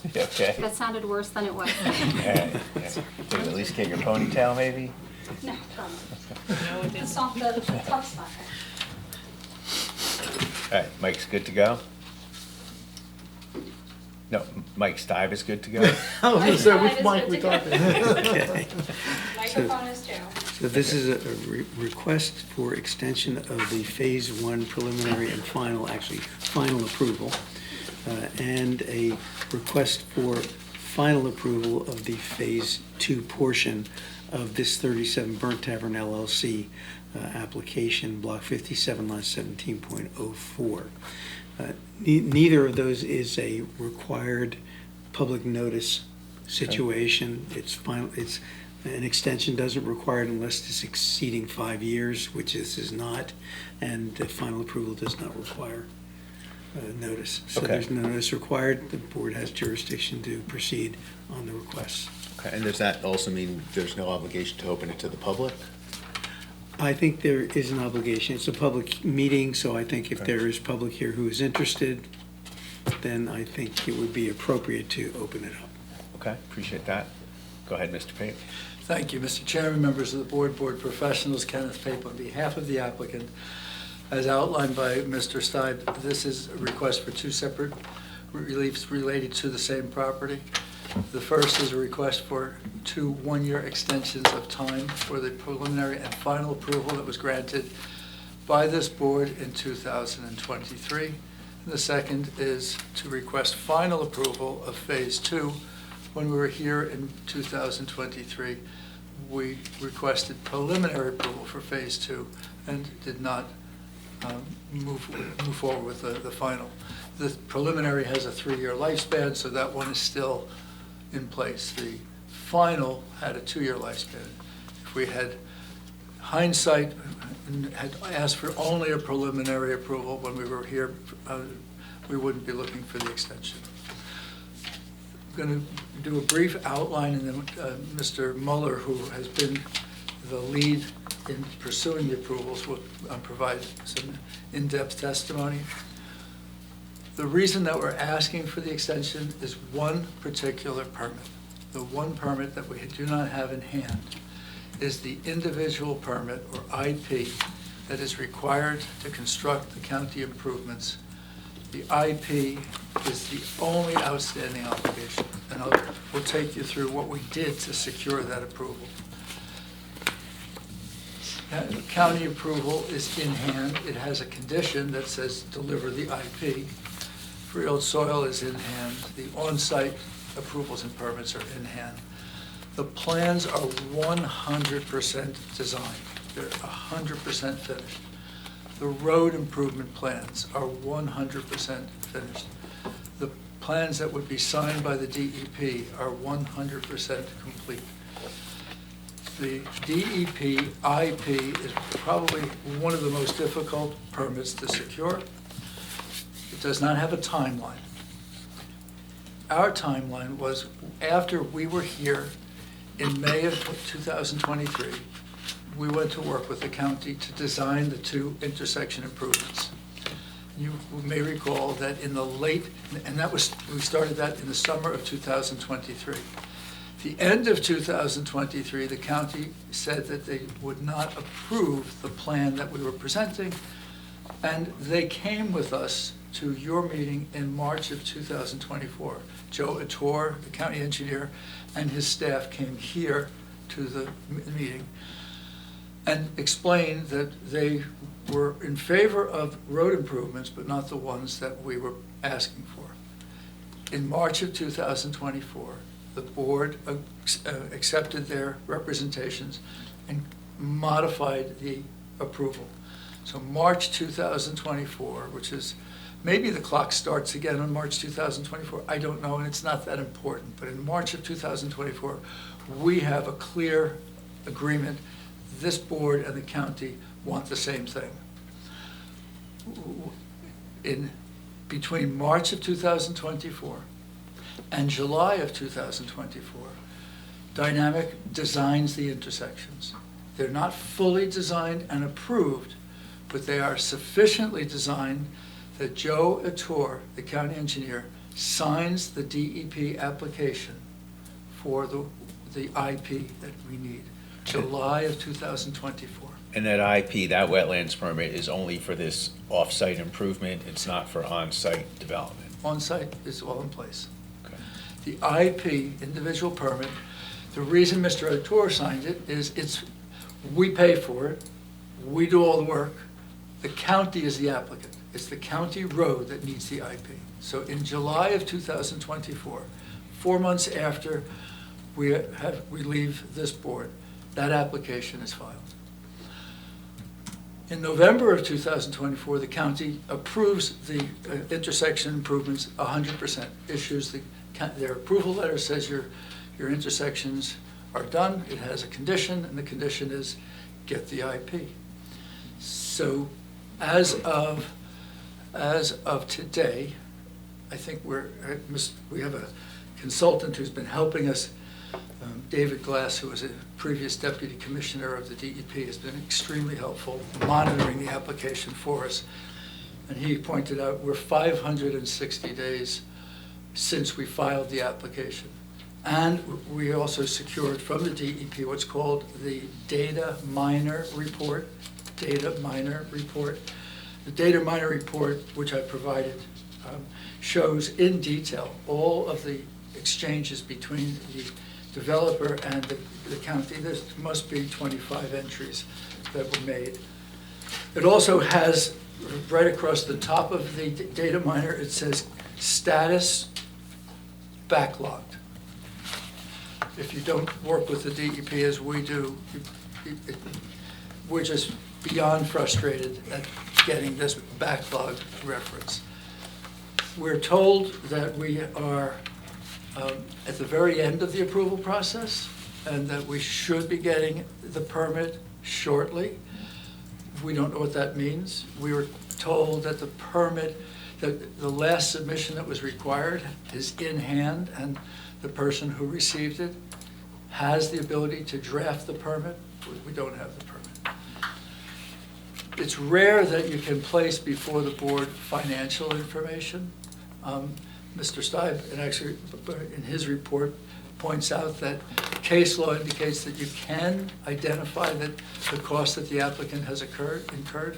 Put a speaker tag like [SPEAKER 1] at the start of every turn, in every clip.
[SPEAKER 1] Okay.
[SPEAKER 2] That sounded worse than it was.
[SPEAKER 1] Alright, yeah. Did you at least get your ponytail, maybe?
[SPEAKER 2] No, the soft, the tough spot.
[SPEAKER 1] Alright, Mike's good to go? No, Mike Stive is good to go?
[SPEAKER 3] I was gonna say, which
[SPEAKER 2] Mike
[SPEAKER 3] Mike
[SPEAKER 2] is
[SPEAKER 3] we
[SPEAKER 2] good to
[SPEAKER 3] talking?
[SPEAKER 4] Okay.
[SPEAKER 2] Microphone is too.
[SPEAKER 4] So this is a request for extension of the Phase 1 preliminary and final, actually, final approval, and a request for final approval of the Phase 2 portion of this 37 Burnt Tavern LLC application, Block 57, Lot 17.04. Neither of those is a required public notice situation. It's final, it's, an extension doesn't require it unless it's exceeding 5 years, which this is not, and the final approval does not require notice. So
[SPEAKER 1] Okay.
[SPEAKER 4] there's no notice required. The board has jurisdiction to proceed on the request.
[SPEAKER 3] Okay, and does that also mean there's no obligation to open it to the public?
[SPEAKER 4] I think there is an obligation. It's a public meeting, so I think if
[SPEAKER 3] Okay.
[SPEAKER 4] there is public here who is interested, then I think it would be appropriate to open it up.
[SPEAKER 1] Okay, appreciate that. Go ahead, Mr. Pape.
[SPEAKER 5] Thank you, Mr. Chairman, members of the board, board professionals, Kenneth Pape on behalf of the applicant. As outlined by Mr. Steib, this is a request for two separate reliefs related to the same property. The first is a request for 2 one-year extensions of time for the preliminary and final approval that was granted by this board in 2023. And the second is to request final approval of Phase 2. When we were here in 2023, we requested preliminary approval for Phase 2 and did not move forward with the final. The preliminary has a 3-year lifespan, so that one is still in place. The final had a 2-year lifespan. If we had hindsight and had asked for only a preliminary approval when we were here, we wouldn't be looking for the extension. I'm going to do a brief outline, and then Mr. Muller, who has been the lead in pursuing the approvals, will provide some in-depth testimony. The reason that we're asking for the extension is one particular permit. The one permit that we do not have in hand is the individual permit, or IP, that is required to construct the county improvements. The IP is the only outstanding obligation, and we'll take you through what we did to secure that approval. County approval is in hand. It has a condition that says deliver the IP. Freehold soil is in hand. The on-site approvals and permits are in hand. The plans are 100% designed. They're 100% finished. The road improvement plans are 100% finished. The plans that would be signed by the DEP are 100% complete. The DEP IP is probably one of the most difficult permits to secure. It does not have a timeline. Our timeline was after we were here in May of 2023, we went to work with the county to design the 2 intersection improvements. You may recall that in the late, and we started that in the summer of 2023. The end of 2023, the county said that they would not approve the plan that we were presenting, and they came with us to your meeting in March of 2024. Joe Attore, the county engineer, and his staff came here to the meeting and explained that they were in favor of road improvements, but not the ones that we were asking for. In March of 2024, the board accepted their representations and modified the approval. So March 2024, which is, maybe the clock starts again on March 2024, I don't know, and it's not that important, but in March of 2024, we have a clear agreement. This board and the county want the same thing. Between March of 2024 and July of 2024, Dynamic designs the intersections. They're not fully designed and approved, but they are sufficiently designed that Joe Attore, the county engineer, signs the DEP application for the IP that we need, July of 2024.
[SPEAKER 3] And that IP, that wetlands permit is only for this off-site improvement, it's not for on-site development?
[SPEAKER 5] On-site is all in place.
[SPEAKER 3] Okay.
[SPEAKER 5] The IP, individual permit, the reason Mr. O'Toole signed it is we pay for it, we do all the work, the county is the applicant. It's the county road that needs the IP. So in July of 2024, 4 months after we leave this board, that application is filed. In November of 2024, the county approves the intersection improvements 100%, issues their approval letter, says your intersections are done, it has a condition, and the condition is get the IP. So as of today, I think we have a consultant who's been helping us, David Glass, who was a previous deputy commissioner of the DEP, has been extremely helpful monitoring the application for us. And he pointed out we're 560 days since we filed the application. And we also secured from the DEP what's called the Data Miner Report. Data Miner Report. The Data Miner Report, which I provided, shows in detail all of the exchanges between the developer and the county. There must be 25 entries that were made. It also has, right across the top of the data miner, it says status backlogged. If you don't work with the DEP as we do, we're just beyond frustrated at getting this backlog reference. We're told that we are at the very end of the approval process and that we should be getting the permit shortly. We don't know what that means. We were told that the permit, that the last submission that was required is in hand, and the person who received it has the ability to draft the permit. We don't have the permit. It's rare that you can place before the board financial information. Mr. Stipe, and actually in his report, points out that case law indicates that you can identify that the cost that the applicant has incurred.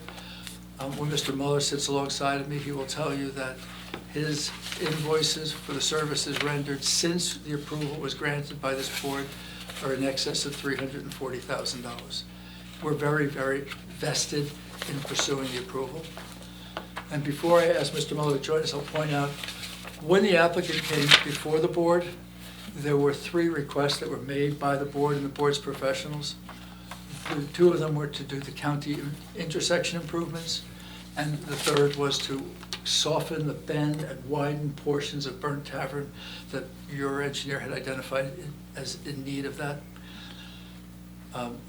[SPEAKER 5] When Mr. Mueller sits alongside of me, he will tell you that his invoices for the services rendered since the approval was granted by this board are in excess of $340,000. We're very, very vested in pursuing the approval. And before I ask Mr. Mueller to join us, I'll point out, when the applicant came before the board, there were 3 requests that were made by the board and the board's professionals. The 2 of them were to do the county intersection improvements, and the 3rd was to soften the bend and widen portions of Burnt Tavern that your engineer had identified as in need of that.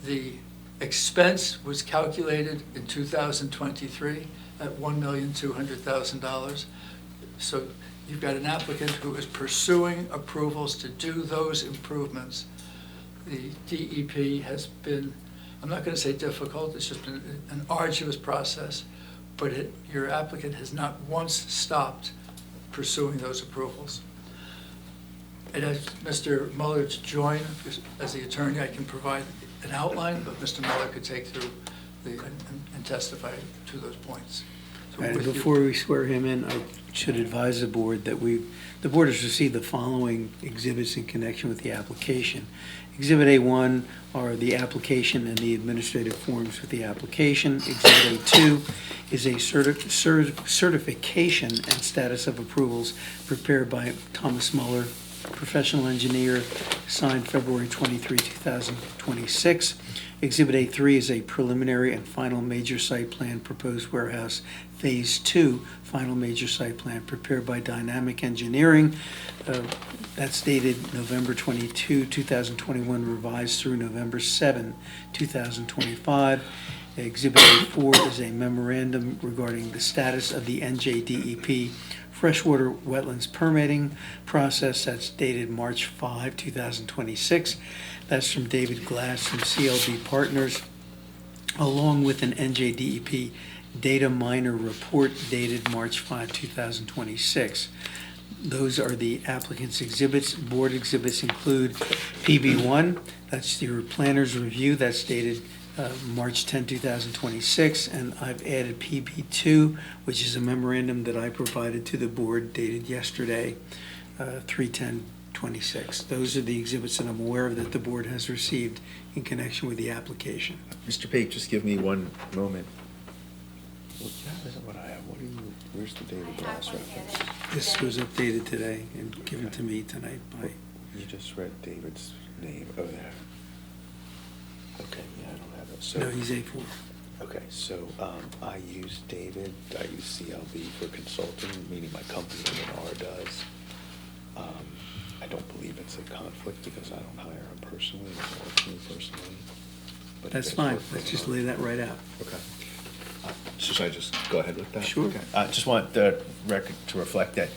[SPEAKER 5] The expense was calculated in 2023 at $1,200,000. So you've got an applicant who is pursuing approvals to do those improvements. The DEP has been, I'm not going to say difficult, it's just been an arduous process, but your applicant has not once stopped pursuing those approvals. And as Mr. Mueller to join, as the attorney, I can provide an outline, but Mr. Mueller could take through and testify to those points. So
[SPEAKER 4] And
[SPEAKER 5] with you-
[SPEAKER 4] before we swear him in, I should advise the board that the board has received the following exhibits in connection with the application. Exhibit A1 are the application and the administrative forms with the application. Exhibit A2 is a certification and status of approvals prepared by Thomas Mueller, professional engineer, signed February 23, 2026. Exhibit A3 is a preliminary and final major site plan, proposed warehouse Phase 2, final major site plan prepared by Dynamic Engineering. That's dated November 22, 2021, revised through November 7, 2025. Exhibit A4 is a memorandum regarding the status of the NJDEP freshwater wetlands permitting process. That's dated March 5, 2026. That's from David Glass from CLB Partners, along with an NJDEP data miner report dated March 5, 2026. Those are the applicant's exhibits. Board exhibits include PB1, that's your planner's review, that's dated March 10, 2026, and I've added PB2, which is a memorandum that I provided to the board dated yesterday, 3/10/26. Those are the exhibits that I'm aware of that the board has received in connection with the application.
[SPEAKER 3] Mr. Pate, just give me one moment.
[SPEAKER 1] Well, that isn't what I have. What do you, where's the David Glass reference?
[SPEAKER 4] This was updated today and given to me tonight by,
[SPEAKER 1] You just read David's name. Oh, there. Okay, yeah, I don't have it. So,
[SPEAKER 4] no, he's A4.
[SPEAKER 1] okay, so I use David, I use CLB for consulting, meaning my company, Lennar does. I don't believe it's a conflict because I don't hire him personally, he doesn't work for me personally. But he
[SPEAKER 4] That's
[SPEAKER 1] does
[SPEAKER 4] fine,
[SPEAKER 1] work for
[SPEAKER 4] let's just
[SPEAKER 1] Lennar.
[SPEAKER 4] lay that right out.
[SPEAKER 1] Okay. Should I just go ahead with that?
[SPEAKER 4] Sure.
[SPEAKER 1] Okay.
[SPEAKER 3] I just want the record to reflect that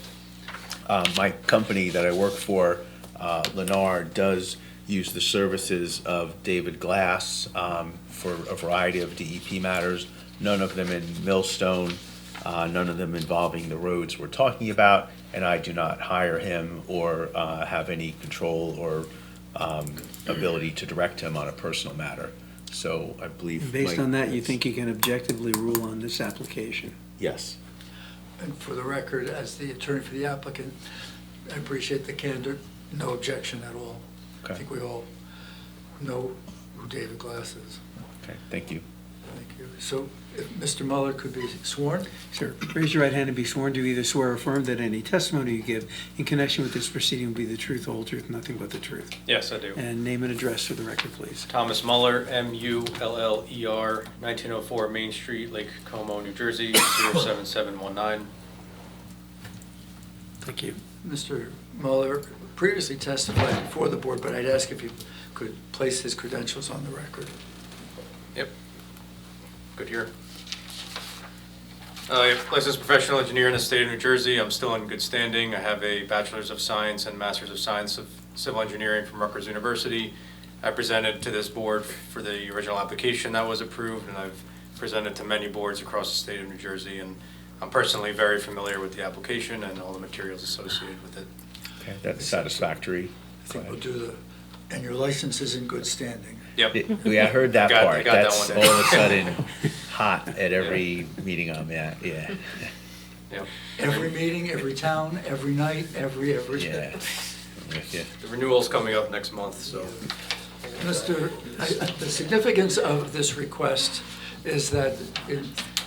[SPEAKER 3] my company that I work for, Lennar, does use the services of David Glass for a variety of DEP matters, none of them in Millstone, none of them involving the roads we're talking about, and I do not hire him or have any control or ability to direct him on a personal matter. So I believe.
[SPEAKER 4] And based
[SPEAKER 3] Mike-
[SPEAKER 4] on that, you think you can objectively rule on this application?
[SPEAKER 3] Yes.
[SPEAKER 5] And for the record, as the attorney for the applicant, I appreciate the candor, no objection at all. I
[SPEAKER 3] Okay.
[SPEAKER 5] think we all know who David Glass is.
[SPEAKER 3] Okay, thank you.
[SPEAKER 5] Thank you. So if Mr. Mueller could be sworn?
[SPEAKER 4] Sir, raise your right hand and be sworn to either swear or affirm that any testimony you give in connection with this proceeding will be the truth, the whole truth, nothing but the truth.
[SPEAKER 6] Yes, I do.
[SPEAKER 4] And name and address for the record, please.
[SPEAKER 6] Thomas Muller, M-U-L-L-E-R, 1904 Main Street, Lake Como, New Jersey, 07719.
[SPEAKER 4] Thank you.
[SPEAKER 5] Mr. Mueller previously testified before the board, but I'd ask if you could place his credentials on the record.
[SPEAKER 6] Yep. Good here. Licensed professional engineer in the state of New Jersey. I'm still in good standing. I have a Bachelor's of Science and Master's of Science of Civil Engineering from Rutgers University. I presented to this board for the original application that was approved, and I've presented to many boards across the state of New Jersey, and I'm personally very familiar with the application and all the materials associated with it.
[SPEAKER 3] Okay, that's satisfactory.
[SPEAKER 5] I think we'll do the, and your license is in good standing.
[SPEAKER 6] Yep.
[SPEAKER 3] Yeah, I heard that
[SPEAKER 6] I
[SPEAKER 3] part.
[SPEAKER 6] got that
[SPEAKER 3] That's
[SPEAKER 6] one
[SPEAKER 3] all
[SPEAKER 6] in.
[SPEAKER 3] of a sudden hot at every meeting I'm at, yeah.
[SPEAKER 6] Yep.
[SPEAKER 5] Every meeting, every town, every night, every.
[SPEAKER 3] Yeah. With you.
[SPEAKER 6] The renewal's coming up next month, so.
[SPEAKER 5] The significance of this request is that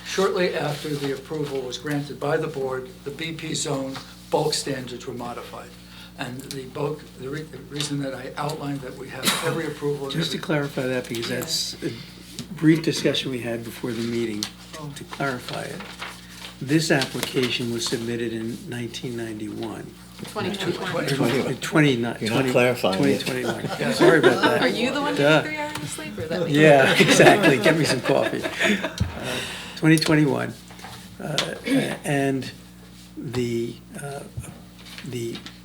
[SPEAKER 5] shortly after the approval was granted by the board, the BP zone bulk standards were modified. And the reason that I outlined that we have every approval. in
[SPEAKER 4] Just to
[SPEAKER 5] every-
[SPEAKER 4] clarify that, because that's a brief discussion we had before the meeting, to clarify it. This application was submitted in 1991.
[SPEAKER 2] 2021.
[SPEAKER 5] 20.
[SPEAKER 1] You're not clarifying it.
[SPEAKER 4] 2021. Sorry about that.
[SPEAKER 2] Are you the one
[SPEAKER 4] Duh.
[SPEAKER 2] taking 3 hours of sleep or that?
[SPEAKER 4] Yeah, exactly. Get me some coffee. 2021. And the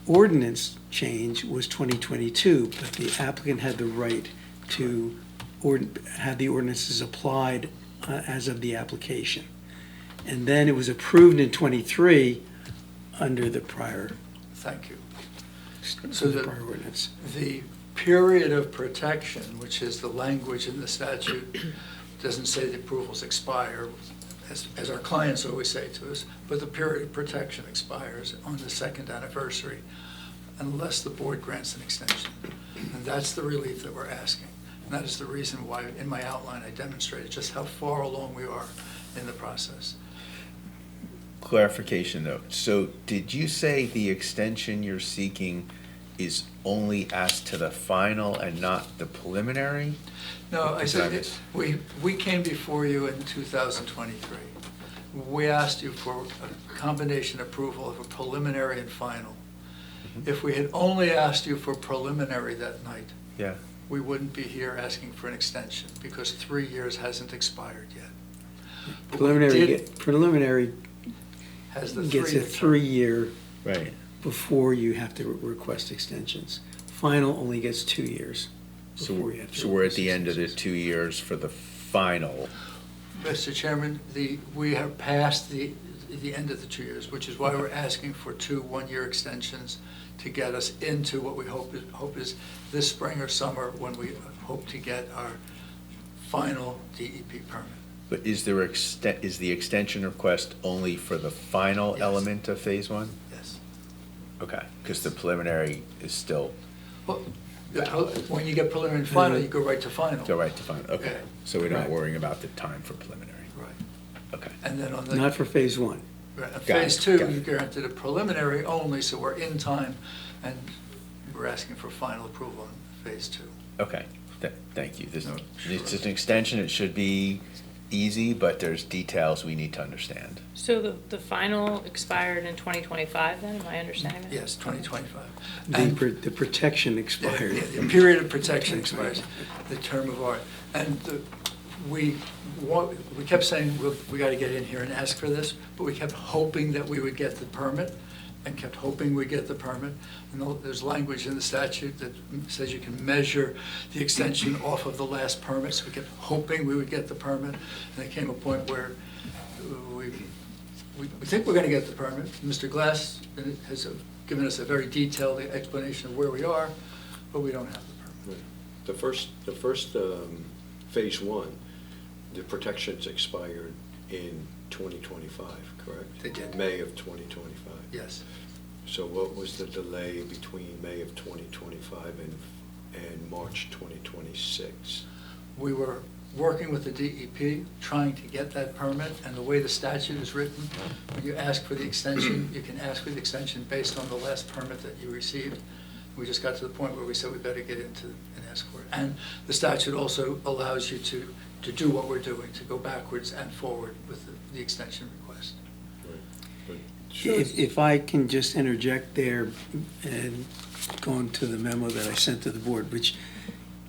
[SPEAKER 4] ordinance change was 2022, but the applicant had the right to have the ordinances applied as of the application. And then it was approved in '23 under the prior,
[SPEAKER 5] Thank you.
[SPEAKER 4] so the prior ordinance.
[SPEAKER 5] The period of protection, which is the language in the statute, doesn't say the approvals expire, as our clients always say to us, but the period of protection expires on the second anniversary unless the board grants an extension. And that's the relief that we're asking. And that is the reason why, in my outline, I demonstrated just how far along we are in the process.
[SPEAKER 3] Clarification though, so did you say the extension you're seeking is only as to the final and not the preliminary?
[SPEAKER 5] No, I said,
[SPEAKER 3] Is
[SPEAKER 5] we came before you in 2023. We asked you for a combination approval of a preliminary and final. If we had only asked you for preliminary that night,
[SPEAKER 3] Yeah,
[SPEAKER 5] we wouldn't be here asking for an extension because 3 years hasn't expired yet. But we did-
[SPEAKER 4] Preliminary
[SPEAKER 5] Has the
[SPEAKER 4] gets a
[SPEAKER 5] 3-year term.
[SPEAKER 4] 3-year
[SPEAKER 3] right.
[SPEAKER 4] before you have to request extensions. Final only gets 2 years
[SPEAKER 3] So,
[SPEAKER 4] before you have to.
[SPEAKER 3] so we're at
[SPEAKER 4] request
[SPEAKER 3] the end of the
[SPEAKER 4] extensions.
[SPEAKER 3] 2 years for the final.
[SPEAKER 5] Mr. Chairman, we have passed the end of the 2 years, which is why we're asking for 2 one-year extensions to get us into what we hope is this spring or summer, when we hope to get our final DEP permit.
[SPEAKER 3] But is the extension request only for the final
[SPEAKER 5] Yes.
[SPEAKER 3] element of phase one?
[SPEAKER 5] Yes.
[SPEAKER 3] Okay, because the preliminary is still,
[SPEAKER 5] Well, when you get preliminary and final, you go right to final.
[SPEAKER 3] go right to final, okay.
[SPEAKER 5] Yeah.
[SPEAKER 3] So we're not
[SPEAKER 4] Right.
[SPEAKER 3] worrying about the time for preliminary,
[SPEAKER 5] Right.
[SPEAKER 3] okay.
[SPEAKER 5] And then on the.
[SPEAKER 4] Not for phase one.
[SPEAKER 5] Right, and
[SPEAKER 3] Got
[SPEAKER 5] Phase
[SPEAKER 3] it,
[SPEAKER 5] two,
[SPEAKER 3] got
[SPEAKER 5] you
[SPEAKER 3] it.
[SPEAKER 5] granted a preliminary only, so we're in time, and we're asking for final approval on Phase 2.
[SPEAKER 3] Okay, thank you.
[SPEAKER 5] No,
[SPEAKER 3] It's
[SPEAKER 5] sure.
[SPEAKER 3] an extension, it should be easy, but there's details we need to understand.
[SPEAKER 2] So the final expired in 2025 then, am I understanding that?
[SPEAKER 5] Yes, 2025.
[SPEAKER 4] The protection expired.
[SPEAKER 5] Yeah, the period of protection expires, the term of art. And we kept saying, we got to get in here and ask for this, but we kept hoping that we would get the permit, and kept hoping we'd get the permit. And there's language in the statute that says you can measure the extension off of the last permit, so we kept hoping we would get the permit. And there came a point where we think we're going to get the permit. Mr. Glass has given us a very detailed explanation of where we are, but we don't have the permit.
[SPEAKER 7] The first phase one, the protections expired in 2025, correct?
[SPEAKER 5] They did.
[SPEAKER 7] May of 2025.
[SPEAKER 5] Yes.
[SPEAKER 7] So what was the delay between May of 2025 and March 2026?
[SPEAKER 5] We were working with the DEP, trying to get that permit, and the way the statute is written, when you ask for the extension, you can ask for the extension based on the last permit that you received. We just got to the point where we said we better get into and ask for it. And the statute also allows you to do what we're doing, to go backwards and forward with the extension request.
[SPEAKER 7] But
[SPEAKER 4] If I can just interject there and go into the memo that I sent to the board, which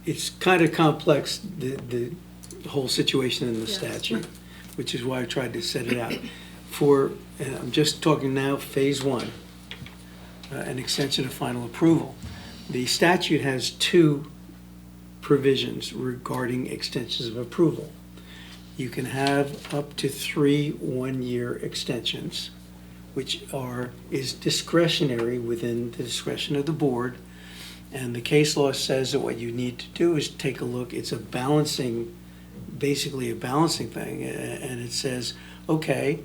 [SPEAKER 4] it's kind of complex, the whole situation in the
[SPEAKER 2] Yes.
[SPEAKER 4] statute, which is why I tried to set it out. And I'm just talking now, phase one, an extension of final approval. The statute has 2 provisions regarding extensions of approval. You can have up to 3 one-year extensions, which is discretionary within the discretion of the board. And the case law says that what you need to do is take a look, it's basically a balancing thing. And it says, okay,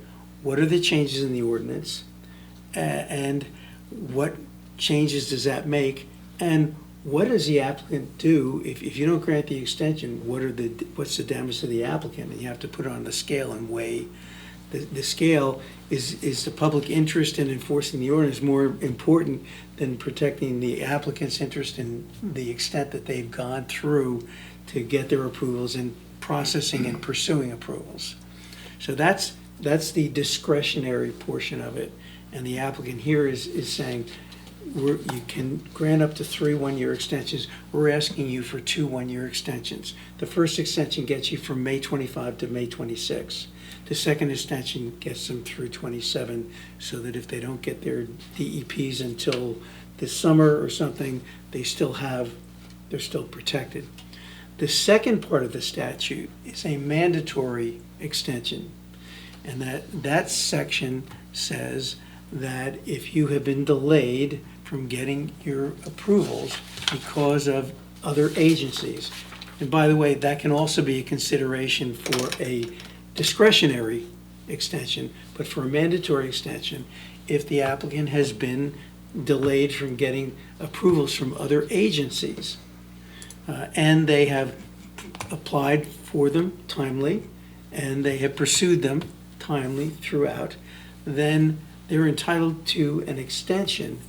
[SPEAKER 4] what are the changes in the ordinance? And what changes does that make? And what does the applicant do if you don't grant the extension? What's the damage to the applicant? And you have to put it on the scale and weigh. The scale is the public interest in enforcing the ordinance more important than protecting the applicant's interest in the extent that they've gone through to get their approvals and processing and pursuing approvals. So that's the discretionary portion of it. And the applicant here is saying, you can grant up to 3 one-year extensions. We're asking you for 2 one-year extensions. The first extension gets you from May 25 to May 26. The second extension gets them through 27, so that if they don't get their DEPs until this summer or something, they're still protected. The second part of the statute is a mandatory extension. And that section says that if you have been delayed from getting your approvals because of other agencies, and by the way, that can also be a consideration for a discretionary extension, but for a mandatory extension, if the applicant has been delayed from getting approvals from other agencies, and they have applied for them timely, and they have pursued them timely throughout, then they're entitled to an extension.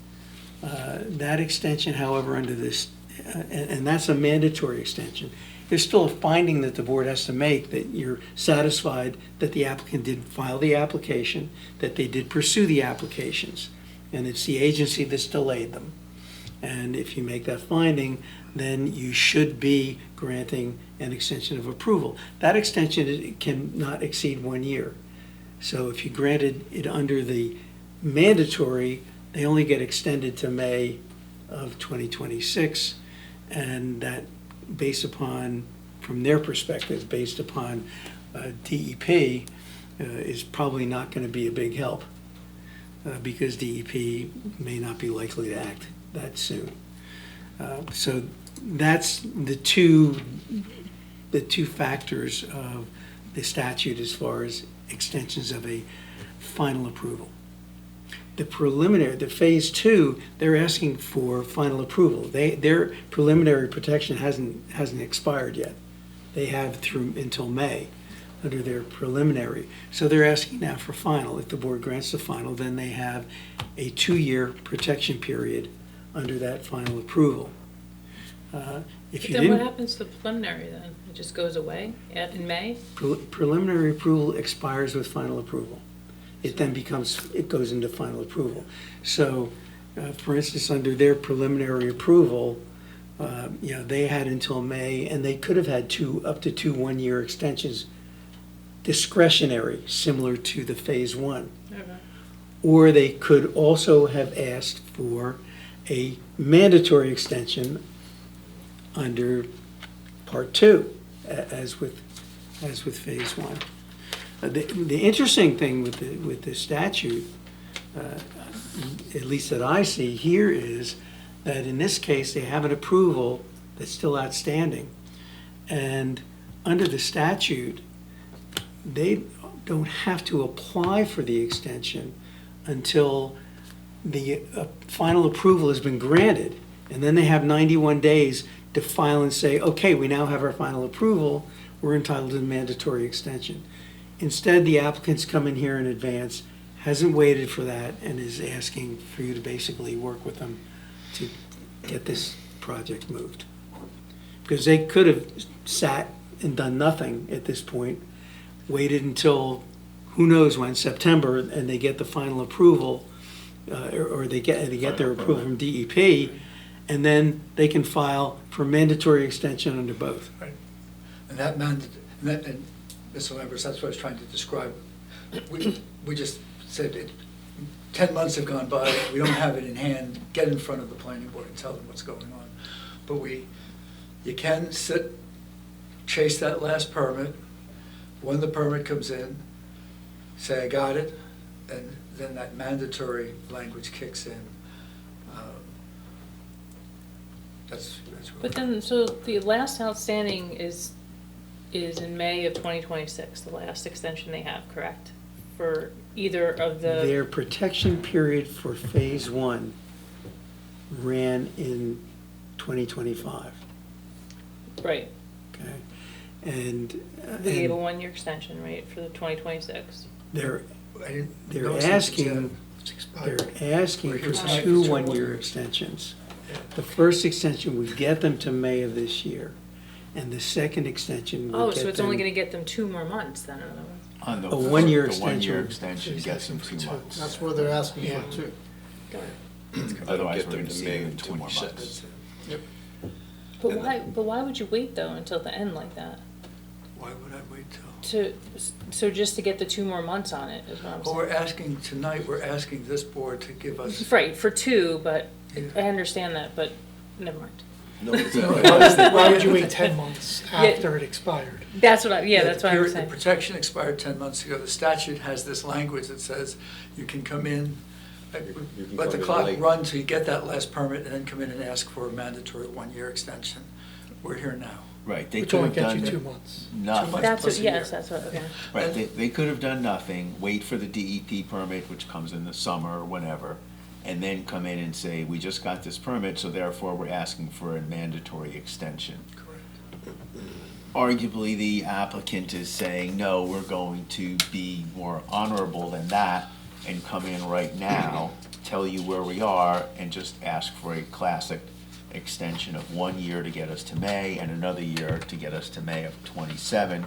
[SPEAKER 4] That extension, however, under this, and that's a mandatory extension, there's still a finding that the board has to make that you're satisfied that the applicant did file the application, that they did pursue the applications, and it's the agency that's delayed them. And if you make that finding, then you should be granting an extension of approval. That extension cannot exceed 1 year. So if you granted it under the mandatory, they only get extended to May of 2026, and that based upon, from their perspective, based upon DEP, is probably not going to be a big help because DEP may not be likely to act that soon. So that's the two factors of the statute as far as extensions of a final approval. The preliminary, the phase two, they're asking for final approval. Their preliminary protection hasn't expired yet. They have through until May under their preliminary. So they're asking now for final. If the board grants the final, then they have a 2-year protection period under that final approval. If you
[SPEAKER 2] Then what
[SPEAKER 4] didn't,
[SPEAKER 2] happens to the preliminary then? It just goes away in May?
[SPEAKER 4] preliminary approval expires with final approval. It then it goes into final approval. So, for instance, under their preliminary approval, they had until May, and they could have had up to two 1-year extensions, discretionary, similar to the phase one.
[SPEAKER 2] Okay.
[SPEAKER 4] Or they could also have asked for a mandatory extension under part two, as with phase one. The interesting thing with the statute, at least that I see here, is that in this case, they have an approval that's still outstanding. And under the statute, they don't have to apply for the extension until the final approval has been granted. And then they have 91 days to file and say, okay, we now have our final approval, we're entitled to the mandatory extension. Instead, the applicant's come in here in advance, hasn't waited for that, and is asking for you to basically work with them to get this project moved. Because they could have sat and done nothing at this point, waited until who knows when, September, and they get the final approval, or they get their approval from DEP, and then they can file for mandatory extension under both.
[SPEAKER 5] Right. And and Mr. Lambert, that's what I was trying to describe. We just said 10 months have gone by, we don't have it in hand, get in front of the planning board and tell them what's going on. But you can chase that last permit. When the permit comes in, say, I got it, and then that mandatory language kicks in. That's
[SPEAKER 2] But then, so the last outstanding is in May of 2026, the last extension they have, correct? For either of the,
[SPEAKER 4] Their protection period for phase one ran in 2025,
[SPEAKER 2] right,
[SPEAKER 4] okay? And
[SPEAKER 2] they gave a 1-year extension, right, for the 2026?
[SPEAKER 4] they're
[SPEAKER 5] I didn't
[SPEAKER 4] They're
[SPEAKER 5] notice it
[SPEAKER 4] asking,
[SPEAKER 5] yet.
[SPEAKER 4] they're asking
[SPEAKER 5] We're
[SPEAKER 4] for
[SPEAKER 5] here tonight
[SPEAKER 4] two
[SPEAKER 5] for 2
[SPEAKER 4] one-year
[SPEAKER 5] years.
[SPEAKER 4] extensions.
[SPEAKER 5] Yeah.
[SPEAKER 4] The first extension would get them to May of this year, and the second extension would
[SPEAKER 2] Oh,
[SPEAKER 4] get
[SPEAKER 2] so it's only
[SPEAKER 4] them-
[SPEAKER 2] gonna get them 2 more months then, in other words?
[SPEAKER 3] On the
[SPEAKER 4] A 1-year
[SPEAKER 3] the 1-year
[SPEAKER 4] extension.
[SPEAKER 3] extension gets them 2 months.
[SPEAKER 8] That's what they're asking
[SPEAKER 4] Yeah.
[SPEAKER 8] for too.
[SPEAKER 3] Otherwise,
[SPEAKER 7] Get
[SPEAKER 3] we're
[SPEAKER 7] them
[SPEAKER 3] gonna
[SPEAKER 7] to
[SPEAKER 3] see
[SPEAKER 7] May
[SPEAKER 3] them
[SPEAKER 7] of
[SPEAKER 3] in 2 more
[SPEAKER 7] 26.
[SPEAKER 3] months.
[SPEAKER 2] But why would you wait though until the end like that?
[SPEAKER 5] Why would I wait till?
[SPEAKER 2] So just to get the 2 more months on it is what I'm
[SPEAKER 5] Well,
[SPEAKER 2] saying.
[SPEAKER 5] we're asking, tonight, we're asking this board to give us.
[SPEAKER 2] Right, for 2, but
[SPEAKER 5] Yeah.
[SPEAKER 2] I understand that, but never mind.
[SPEAKER 7] No, it's
[SPEAKER 8] Why would you wait 10 months after it expired?
[SPEAKER 2] That's what I, yeah,
[SPEAKER 5] the
[SPEAKER 2] that's what I'm
[SPEAKER 5] period-
[SPEAKER 2] saying.
[SPEAKER 5] The protection expired 10 months ago. The statute has this language that says you can come in,
[SPEAKER 7] You can
[SPEAKER 5] let the
[SPEAKER 7] come in
[SPEAKER 5] clock
[SPEAKER 7] late.
[SPEAKER 5] run till you get that last permit, and then come in and ask for a mandatory 1-year extension. We're here now.
[SPEAKER 3] Right, they
[SPEAKER 8] Which
[SPEAKER 3] could
[SPEAKER 8] only
[SPEAKER 3] have
[SPEAKER 8] gets you
[SPEAKER 3] done
[SPEAKER 8] 2 months.
[SPEAKER 3] nothing.
[SPEAKER 5] months.
[SPEAKER 2] That's
[SPEAKER 5] plus
[SPEAKER 2] what,
[SPEAKER 5] a
[SPEAKER 2] yes,
[SPEAKER 5] year.
[SPEAKER 2] that's what, okay.
[SPEAKER 3] Right, they could have done nothing, wait for the DEP permit, which comes in the summer or whenever, and then come in and say, we just got this permit, so therefore we're asking for a mandatory extension.
[SPEAKER 5] Correct.
[SPEAKER 3] Arguably, the applicant is saying, no, we're going to be more honorable than that and come in right now, tell you where we are, and just ask for a classic extension of 1 year to get us to May and another year to get us to May of '27.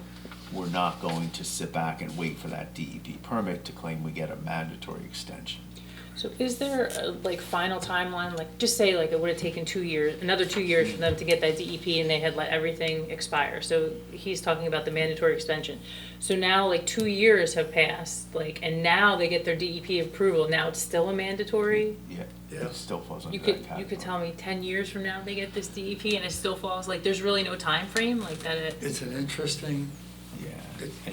[SPEAKER 3] We're not going to sit back and wait for that DEP permit to claim we get a mandatory extension.
[SPEAKER 2] So is there a like final timeline, like just say like it would have taken 2 years, another 2 years for them to get that DEP and they had let everything expire? So he's talking about the mandatory extension. So now like 2 years have passed, like, and now they get their DEP approval, now it's still a mandatory?
[SPEAKER 3] Yeah,
[SPEAKER 5] Yeah.
[SPEAKER 3] it still falls under
[SPEAKER 2] You
[SPEAKER 3] that
[SPEAKER 2] could,
[SPEAKER 3] category.
[SPEAKER 2] you could tell me 10 years from now they get this DEP and it still falls, like there's really no time frame like that it?
[SPEAKER 5] It's an interesting,
[SPEAKER 3] Yeah.
[SPEAKER 5] yeah,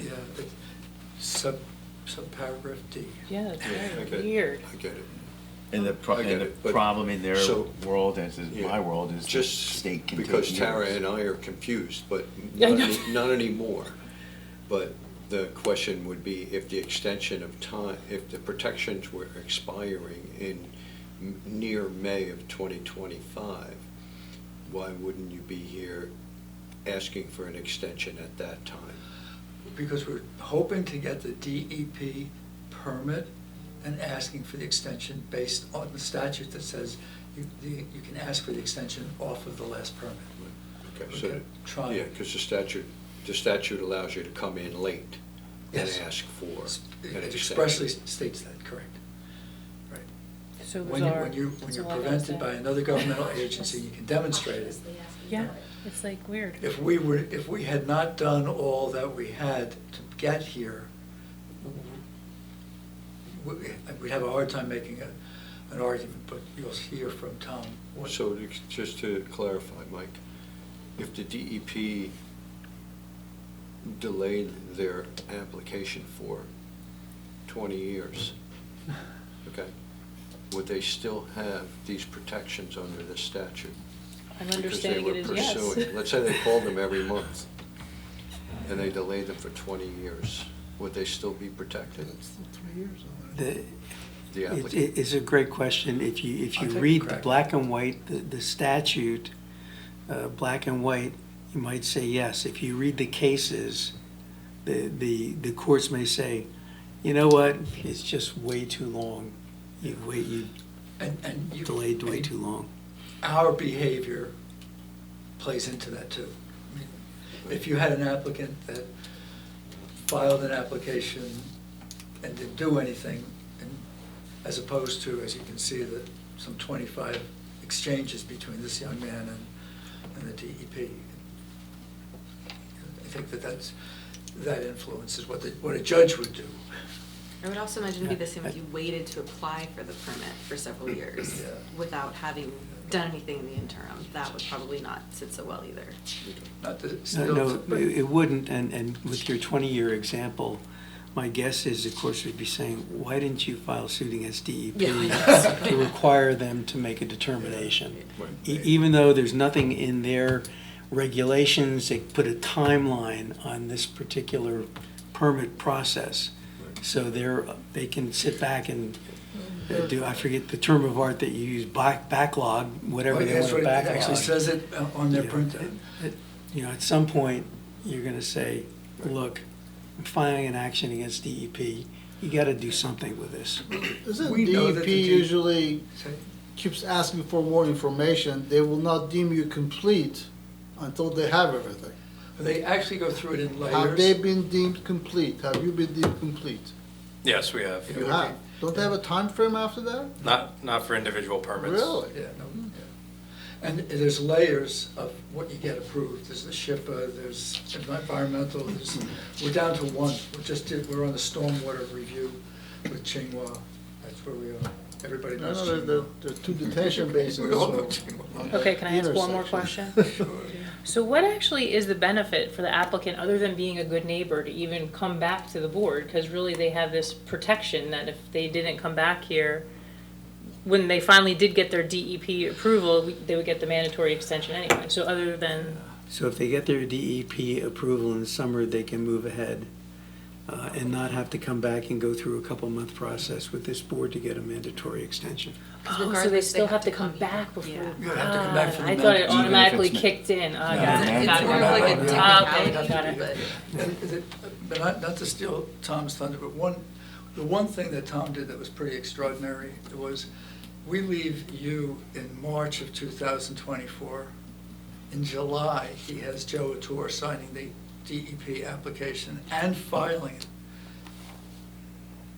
[SPEAKER 5] subparagraph D.
[SPEAKER 2] Yeah, that's
[SPEAKER 7] I
[SPEAKER 2] very
[SPEAKER 7] get it.
[SPEAKER 2] weird.
[SPEAKER 7] I get it.
[SPEAKER 3] And the
[SPEAKER 7] I get it, but-
[SPEAKER 3] problem in their
[SPEAKER 7] so-
[SPEAKER 3] world, as is
[SPEAKER 7] Yeah.
[SPEAKER 3] my world, is the
[SPEAKER 7] Just
[SPEAKER 3] state can take
[SPEAKER 7] because Tara
[SPEAKER 3] years.
[SPEAKER 7] and I are confused, but
[SPEAKER 2] Yeah, I
[SPEAKER 7] not
[SPEAKER 2] know.
[SPEAKER 7] not anymore. But the question would be if the extension of time, if the protections were expiring in near May of 2025, why wouldn't you be here asking for an extension at that time?
[SPEAKER 5] Because we're hoping to get the DEP permit and asking for the extension based on the statute that says you can ask for the extension off of the last permit.
[SPEAKER 7] Okay,
[SPEAKER 5] We're
[SPEAKER 7] so,
[SPEAKER 5] gonna try.
[SPEAKER 7] yeah, because the statute allows you to come in late and
[SPEAKER 5] Yes.
[SPEAKER 7] ask for an
[SPEAKER 5] It
[SPEAKER 7] extension.
[SPEAKER 5] expressly states that, correct. Right.
[SPEAKER 2] So
[SPEAKER 5] When you-
[SPEAKER 2] bizarre.
[SPEAKER 5] when you're
[SPEAKER 2] That's all I gotta
[SPEAKER 5] prevented
[SPEAKER 2] say.
[SPEAKER 5] by another governmental agency, you can demonstrate it.
[SPEAKER 2] Yeah, it's like weird.
[SPEAKER 5] If we had not done all that we had to get here, we'd have a hard time making an argument, but you'll hear from Tom. what-
[SPEAKER 7] So just to clarify, Mike, if the DEP delayed their application for 20 years, okay, would they still have these protections under this statute?
[SPEAKER 2] I'm
[SPEAKER 7] Because they
[SPEAKER 2] understanding
[SPEAKER 7] were
[SPEAKER 2] it is yes.
[SPEAKER 7] pursuing- Let's say they called them every month, and they delayed them for 20 years, would they still be protected? The applicant?
[SPEAKER 4] It's a great question. If you
[SPEAKER 5] I'll take a
[SPEAKER 4] read the
[SPEAKER 5] crack.
[SPEAKER 4] black and white, the statute, black and white, you might say yes. If you read the cases, the courts may say, you know what, it's just way too long. You
[SPEAKER 5] And you.
[SPEAKER 4] delayed way too long.
[SPEAKER 5] Our behavior plays into that too. I mean, if you had an applicant that filed an application and didn't do anything, and as opposed to, as you can see, some 25 exchanges between this young man and the DEP. I think that influences what a judge would do.
[SPEAKER 9] I would also imagine it'd be the same if you waited to apply for the permit for several years
[SPEAKER 5] Yeah.
[SPEAKER 9] without having done anything in the interim. That would probably not sit so well either.
[SPEAKER 5] Not that
[SPEAKER 4] No,
[SPEAKER 5] but-
[SPEAKER 4] it wouldn't, and with your 20-year example, my guess is, of course, we'd be saying, why didn't you file suit against DEP
[SPEAKER 9] Yeah.
[SPEAKER 4] to require them to make a determination?
[SPEAKER 7] Right.
[SPEAKER 4] Even though there's nothing in their regulations that put a timeline on this particular permit process. So they can sit back and do, I forget the term of art that you use, backlog, whatever
[SPEAKER 5] Well,
[SPEAKER 4] they
[SPEAKER 5] that's
[SPEAKER 4] want to
[SPEAKER 5] what
[SPEAKER 4] backlog.
[SPEAKER 5] It actually says it on their
[SPEAKER 4] You know,
[SPEAKER 5] printout.
[SPEAKER 4] You know, at some point, you're gonna say, look, I'm filing an action against DEP, you gotta do something with this.
[SPEAKER 8] Isn't
[SPEAKER 5] We know that
[SPEAKER 8] DEP
[SPEAKER 5] the
[SPEAKER 8] usually
[SPEAKER 5] Say-
[SPEAKER 8] keeps asking for more information? They will not deem you complete until they have everything.
[SPEAKER 5] They actually go through it in layers.
[SPEAKER 8] Have they been deemed complete? Have you been deemed complete?
[SPEAKER 6] Yes, we have.
[SPEAKER 5] It
[SPEAKER 8] You
[SPEAKER 5] would
[SPEAKER 8] have.
[SPEAKER 5] be-
[SPEAKER 8] Don't they have a time frame after that?
[SPEAKER 6] Not for individual permits.
[SPEAKER 8] Really?
[SPEAKER 5] Yeah, no, yeah. And there's layers of what you get approved. There's the SHPA, there's environmental, we're down to one. We're on the stormwater review with Tsinghua. That's where we are. Everybody
[SPEAKER 8] No,
[SPEAKER 5] knows
[SPEAKER 8] no,
[SPEAKER 5] Tsinghua.
[SPEAKER 8] there's two detention basins.
[SPEAKER 5] We all know
[SPEAKER 8] so-
[SPEAKER 5] Tsinghua.
[SPEAKER 2] Okay, can I ask one more
[SPEAKER 8] Intersection.
[SPEAKER 2] question? So what actually is the benefit for the applicant, other than being a good neighbor, to even come back to the board? Because really, they have this protection that if they didn't come back here, when they finally did get their DEP approval, they would get the mandatory extension anyway. So other than,
[SPEAKER 4] So if they get their DEP approval in the summer, they can move ahead and not have to come back and go through a couple-month process with this board to get a mandatory extension.
[SPEAKER 9] Because
[SPEAKER 2] oh, so they
[SPEAKER 9] regardless,
[SPEAKER 2] still have to
[SPEAKER 9] here.
[SPEAKER 2] come back before.
[SPEAKER 9] Yeah.
[SPEAKER 5] You have to come back for the
[SPEAKER 2] I thought it
[SPEAKER 5] mandatory.
[SPEAKER 2] automatically
[SPEAKER 3] Even if
[SPEAKER 2] kicked in.
[SPEAKER 5] No,
[SPEAKER 2] Got it,
[SPEAKER 9] It's
[SPEAKER 2] got it,
[SPEAKER 9] more
[SPEAKER 2] got
[SPEAKER 9] like
[SPEAKER 2] it.
[SPEAKER 9] a
[SPEAKER 2] Okay,
[SPEAKER 9] technicality,
[SPEAKER 2] got it.
[SPEAKER 9] but
[SPEAKER 5] But not to steal Tom's thunder, but the one thing that Tom did that was pretty extraordinary was, we leave you in March of 2024. In July, he has Joe Attore signing the DEP application and filing it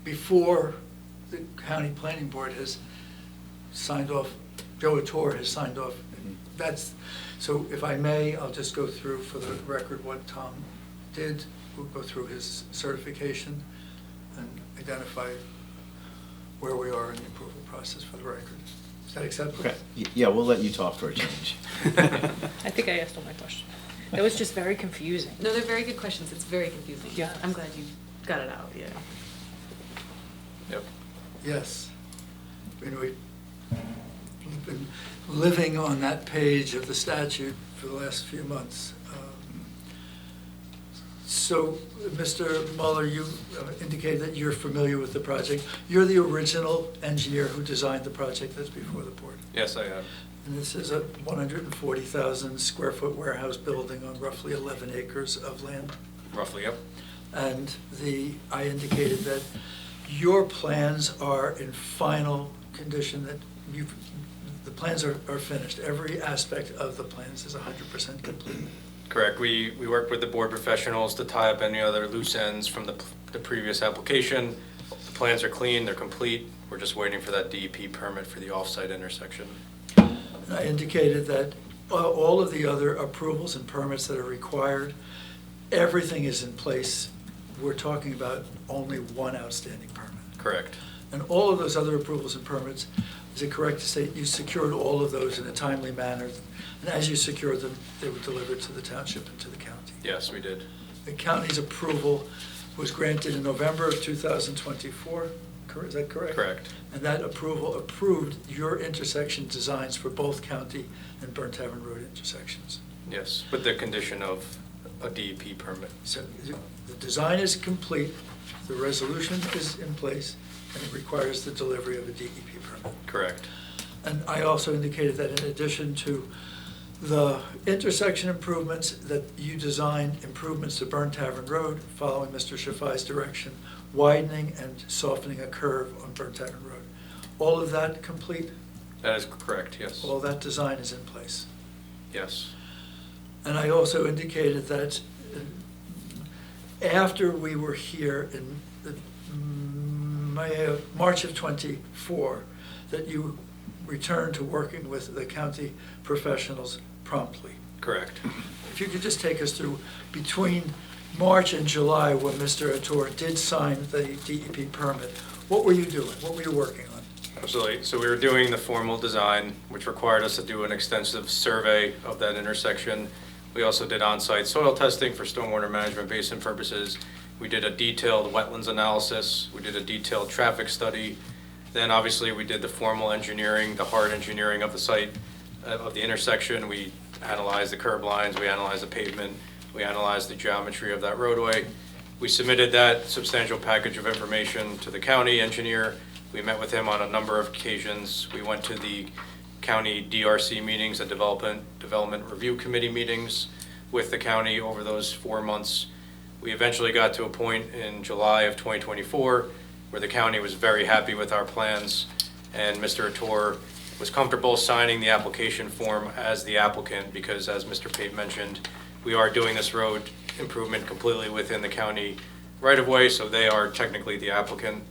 [SPEAKER 5] before the county planning board has signed off, Joe Attore has signed off. That's, so if I may, I'll just go through for the record what Tom did. We'll go through his certification and identify where we are in the approval process for the record. Is that acceptable?
[SPEAKER 3] Okay, yeah, we'll let you talk for a change.
[SPEAKER 2] I think I asked all my questions. That was just very confusing.
[SPEAKER 9] no, they're very good questions. It's very confusing.
[SPEAKER 2] Yeah.
[SPEAKER 9] I'm glad you got it out, yeah.
[SPEAKER 6] Yep.
[SPEAKER 5] Yes. I mean, we've been living on that page of the statute for the last few months. So, Mr. Mueller, you indicated that you're familiar with the project. You're the original engineer who designed the project that's before the board.
[SPEAKER 6] Yes, I am.
[SPEAKER 5] And this is a 140,000 square foot warehouse building on roughly 11 acres of land.
[SPEAKER 6] Roughly, yep.
[SPEAKER 5] And I indicated that your plans are in final condition, that the plans are finished. Every aspect of the plans is 100% complete.
[SPEAKER 6] Correct. We worked with the board professionals to tie up any other loose ends from the previous application. The plans are clean, they're complete. We're just waiting for that DEP permit for the off-site intersection.
[SPEAKER 5] And I indicated that all of the other approvals and permits that are required, everything is in place. We're talking about only one outstanding permit.
[SPEAKER 6] Correct.
[SPEAKER 5] And all of those other approvals and permits, is it correct to say you secured all of those in a timely manner? And as you secured them, they were delivered to the township and to the county?
[SPEAKER 6] Yes, we did.
[SPEAKER 5] The county's approval was granted in November of 2024, is that correct?
[SPEAKER 6] Correct.
[SPEAKER 5] And that approval approved your intersection designs for both County and Burn Tavern Road intersections.
[SPEAKER 6] Yes, with the condition of a DEP permit.
[SPEAKER 5] So the design is complete, the resolution is in place, and it requires the delivery of a DEP permit.
[SPEAKER 6] Correct.
[SPEAKER 5] And I also indicated that in addition to the intersection improvements, that you designed improvements to Burn Tavern Road, following Mr. Shafai's direction, widening and softening a curve on Burn Tavern Road. All of that complete?
[SPEAKER 6] That is correct, yes.
[SPEAKER 5] All that design is in place.
[SPEAKER 6] Yes.
[SPEAKER 5] And I also indicated that after we were here in March of '24, that you returned to working with the county professionals promptly.
[SPEAKER 6] Correct.
[SPEAKER 5] If you could just take us through between March and July, when Mr. Ator did sign the DEP permit, what were you doing? What were you working on?
[SPEAKER 6] Absolutely. So we were doing the formal design, which required us to do an extensive survey of that intersection. We also did on-site soil testing for stormwater management basin purposes. We did a detailed wetlands analysis. We did a detailed traffic study. Then obviously we did the formal engineering, the hard engineering of the site, of the intersection. We analyzed the curb lines, we analyzed the pavement, we analyzed the geometry of that roadway. We submitted that substantial package of information to the county engineer. We met with him on a number of occasions. We went to the county DRC meetings, the Development Review Committee meetings with the county over those 4 months. We eventually got to a point in July of 2024 where the county was very happy with our plans, and Mr. Ator was comfortable signing the application form as the applicant because, as Mr. Pate mentioned, we are doing this road improvement completely within the county right-of-way, so they are technically the applicant.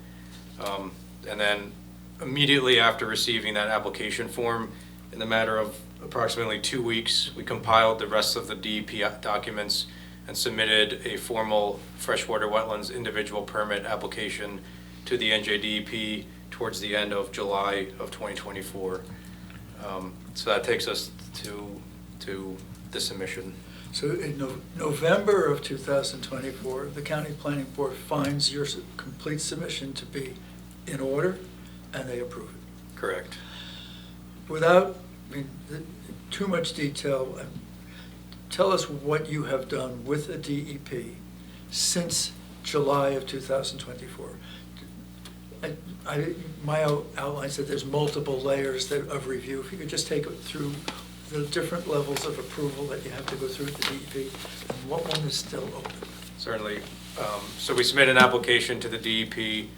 [SPEAKER 6] And then immediately after receiving that application form, in the matter of approximately 2 weeks, we compiled the rest of the DEP documents and submitted a formal freshwater wetlands individual permit application to the NJDEP towards the end of July of 2024. So that takes us to the submission.
[SPEAKER 5] So in November of 2024, the County Planning Board finds your complete submission to be in order, and they approve it.
[SPEAKER 6] Correct.
[SPEAKER 5] Without too much detail, tell us what you have done with the DEP since July of 2024. My outline said there's multiple layers of review. If you could just take it through the different levels of approval that you have to go through at the DEP, and what one is still open.
[SPEAKER 6] Certainly. So we submit an application to the DEP.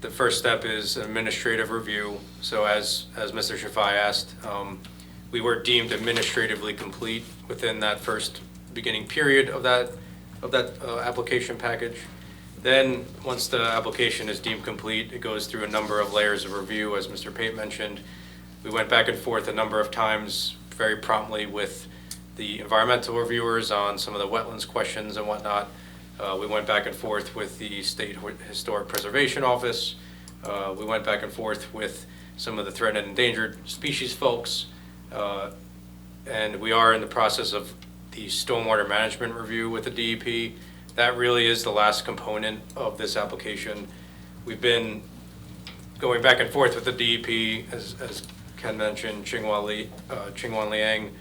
[SPEAKER 6] The first step is administrative review. So as Mr. Shafai asked, we were deemed administratively complete within that first beginning period of that application package. Then, once the application is deemed complete, it goes through a number of layers of review, as Mr. Pate mentioned. We went back and forth a number of times very promptly with the environmental reviewers on some of the wetlands questions and whatnot. We went back and forth with the State Historic Preservation Office. We went back and forth with some of the threatened and endangered species folks. And we are in the process of the stormwater management review with the DEP. that really is the last component of this application. We've been going back and forth with the DEP, as Ken mentioned. Ching-Wan Liang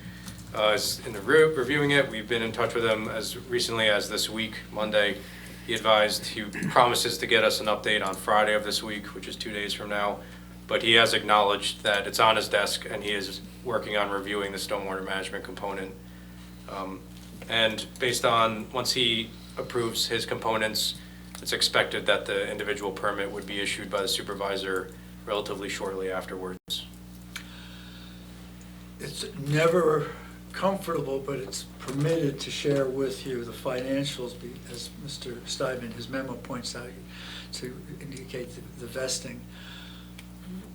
[SPEAKER 6] is in the reviewing it. We've been in touch with him as recently as this week, Monday. He advised he promises to get us an update on Friday of this week, which is 2 days from now. But he has acknowledged that it's on his desk and he is working on reviewing the stormwater management component. And based on, once he approves his components, it's expected that the individual permit would be issued by the supervisor relatively shortly afterwards.
[SPEAKER 5] It's never comfortable, but it's permitted to share with you the financials, as Mr. Steinman, his memo points out, to indicate the vesting.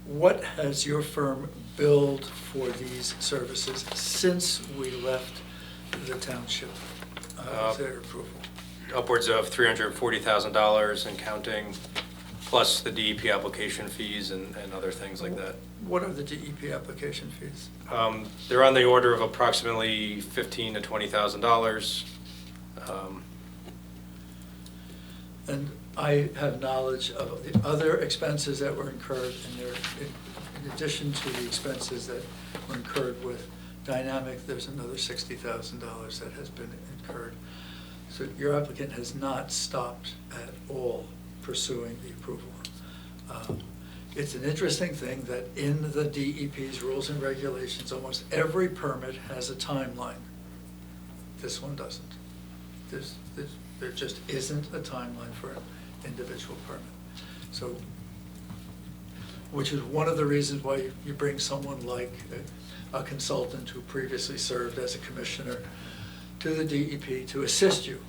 [SPEAKER 5] What has your firm billed for these services since we left the township? Their approval.
[SPEAKER 6] Upwards of $340,000 and counting, plus the DEP application fees and other things like that.
[SPEAKER 5] What are the DEP application fees?
[SPEAKER 6] They're on the order of approximately $15,000 to $20,000.
[SPEAKER 5] And I have knowledge of the other expenses that were incurred, and there, in addition to the expenses that were incurred with Dynamic, there's another $60,000 that has been incurred. So your applicant has not stopped at all pursuing the approval. It's an interesting thing that in the DEP's rules and regulations, almost every permit has a timeline. This one doesn't. There just isn't a timeline for an individual permit. So, which is one of the reasons why you bring someone like a consultant who previously served as a commissioner to the DEP to assist you.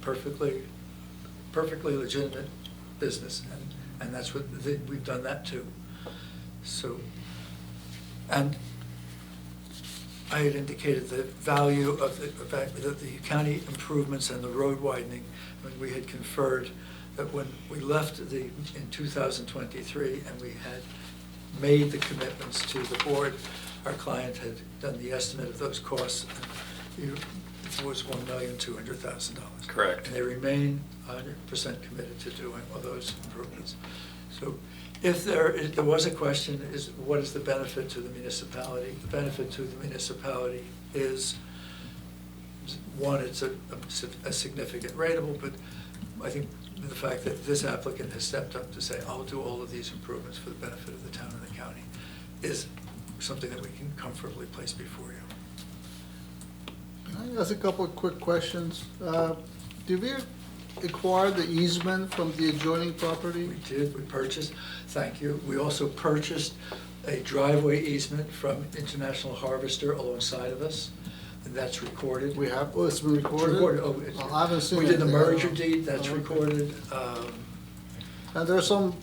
[SPEAKER 5] Perfectly legitimate business, and that's what, we've done that too. So, and I had indicated the value of the fact that the county improvements and the road widening, when we had conferred that when we left in 2023 and we had made the commitments to the board, our client had done the estimate of those costs, and it was $1,200,000.
[SPEAKER 6] Correct.
[SPEAKER 5] And they remain 100% committed to doing all those improvements. So if there was a question, is what is the benefit to the municipality? The benefit to the municipality is, one, it's a significant rateable, but I think the fact that this applicant has stepped up to say, I'll do all of these improvements for the benefit of the town and the county, is something that we can comfortably place before you.
[SPEAKER 8] Can I ask a couple of quick questions? Did we acquire the easement from the adjoining property?
[SPEAKER 5] We did, we purchased, thank you. We also purchased a driveway easement from International Harvester alongside of us, and that's recorded.
[SPEAKER 8] We have, it's been
[SPEAKER 5] It's
[SPEAKER 8] recorded?
[SPEAKER 5] recorded.
[SPEAKER 8] I haven't seen it.
[SPEAKER 5] We did the merger deed, that's
[SPEAKER 8] Okay.
[SPEAKER 5] recorded.
[SPEAKER 8] And there are some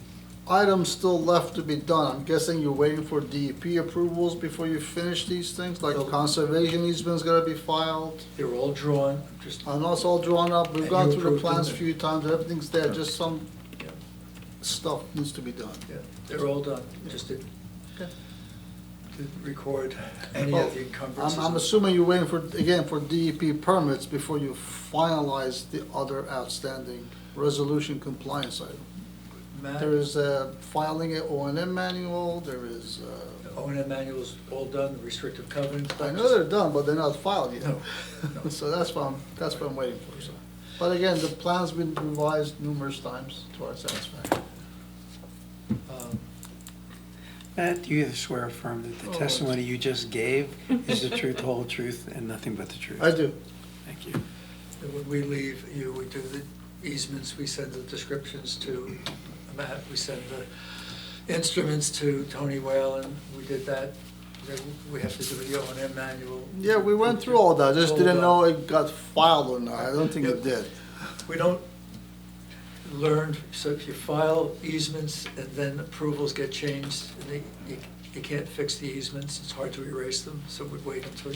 [SPEAKER 8] items still left to be done. I'm guessing you're waiting for DEP approvals before you finish these things, like
[SPEAKER 5] No.
[SPEAKER 8] conservation easement's gotta be filed.
[SPEAKER 5] They were all drawn, just,
[SPEAKER 8] I know it's all drawn up, we've
[SPEAKER 5] And
[SPEAKER 8] gone
[SPEAKER 5] you
[SPEAKER 8] through the
[SPEAKER 5] approved them
[SPEAKER 8] plans a
[SPEAKER 5] then?
[SPEAKER 8] few times, everything's there,
[SPEAKER 5] Yeah.
[SPEAKER 8] just some
[SPEAKER 5] yeah,
[SPEAKER 8] stuff needs to be done.
[SPEAKER 5] yeah, they were all done, just didn't record any
[SPEAKER 8] Well,
[SPEAKER 5] of the encumbrances.
[SPEAKER 8] I'm assuming you're waiting for, again, for DEP permits before you finalize the other outstanding resolution compliance item.
[SPEAKER 5] Matt,
[SPEAKER 8] There is filing an O&M manual, there is,
[SPEAKER 5] O&M manual's all done, the restrictive covenant.
[SPEAKER 8] I know they're done, but they're not filed yet.
[SPEAKER 5] No, no.
[SPEAKER 8] So that's what I'm waiting for, so. But again, the plan's been revised numerous times to our satisfaction.
[SPEAKER 4] Matt, do you swear or affirm that the
[SPEAKER 8] Oh.
[SPEAKER 4] testimony you just gave is the truth, the whole truth, and nothing but the truth?
[SPEAKER 8] I do.
[SPEAKER 4] Thank you.
[SPEAKER 5] And when we leave you, we do the easements, we send the descriptions to Matt, we send the instruments to Tony Whalen, we did that. Then we have to do the O&M manual.
[SPEAKER 8] Yeah, we went through all that, just
[SPEAKER 5] All
[SPEAKER 8] didn't
[SPEAKER 5] done.
[SPEAKER 8] know it got filed or not. I don't think it
[SPEAKER 5] Yeah.
[SPEAKER 8] did.
[SPEAKER 5] We don't learn, so if you file easements and then approvals get changed, and you can't fix the easements, it's hard to erase them, so we'd wait until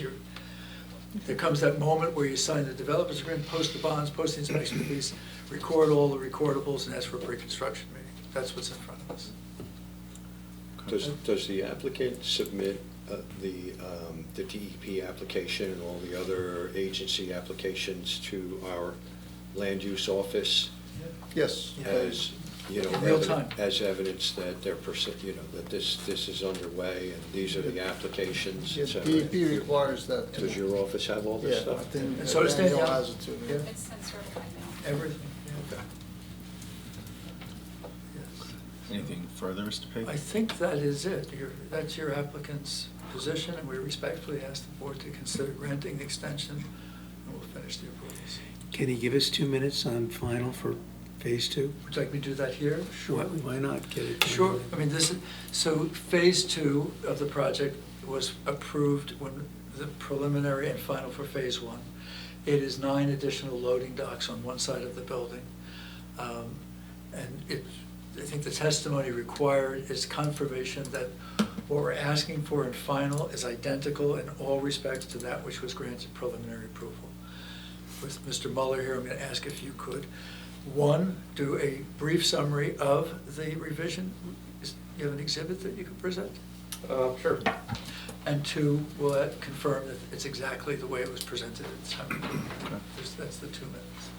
[SPEAKER 5] there comes that moment where you sign the developer's agreement, post the bonds, post the inspection fees, record all the recordables, and ask for a pre-construction meeting. That's what's in front of us.
[SPEAKER 7] Does the applicant submit the DEP application and all the other agency applications to our land use office
[SPEAKER 8] Yes.
[SPEAKER 7] as, you know,
[SPEAKER 5] In real time.
[SPEAKER 7] as evidence that they're, that this is underway and these are the applications,
[SPEAKER 8] Yeah,
[SPEAKER 7] et cetera?
[SPEAKER 8] DEP requires that. too.
[SPEAKER 7] Does your office have all this
[SPEAKER 8] Yeah, I
[SPEAKER 7] stuff?
[SPEAKER 8] think
[SPEAKER 5] And so does
[SPEAKER 8] Danielle
[SPEAKER 5] Danielle.
[SPEAKER 8] has it too.
[SPEAKER 5] Yeah.
[SPEAKER 10] It's sent certified mail.
[SPEAKER 5] Everything, yeah.
[SPEAKER 7] Okay.
[SPEAKER 5] Yes.
[SPEAKER 3] Anything further, Mr. Page?
[SPEAKER 5] I think that is it. That's your applicant's position, and we respectfully ask the board to consider granting the extension, and we'll finish the approvals.
[SPEAKER 4] Can you give us 2 minutes on final for phase 2?
[SPEAKER 5] Would you like me to do that here?
[SPEAKER 4] Why not get it? done?
[SPEAKER 5] Sure, I mean, so phase 2 of the project was approved when the preliminary and final for phase 1. It is 9 additional loading docks on one side of the building. And I think the testimony required is confirmation that what we're asking for in final is identical in all respects to that which was granted preliminary approval. With Mr. Muller here, I'm going to ask if you could, 1, do a brief summary of the revision. Do you have an exhibit that you could present?
[SPEAKER 6] Sure.
[SPEAKER 5] And 2, will that confirm that it's exactly the way it was presented at the time? That's the 2 minutes.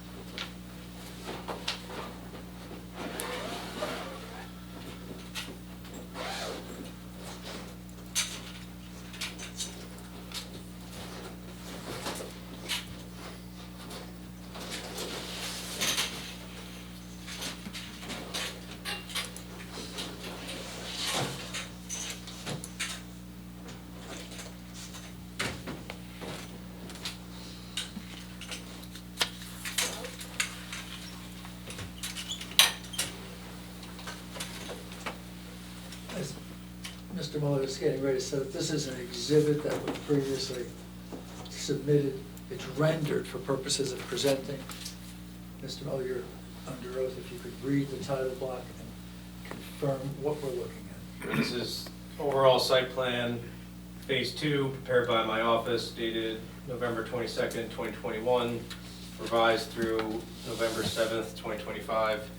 [SPEAKER 5] As Mr. Muller is getting ready to say, this is an exhibit that was previously submitted. It's rendered for purposes of presenting. Mr. Muller, you're under oath. If you could read the title block and confirm what we're looking at.
[SPEAKER 6] This is overall site plan, phase 2, prepared by my office, dated November 22nd, 2021, revised through November 7th, 2025.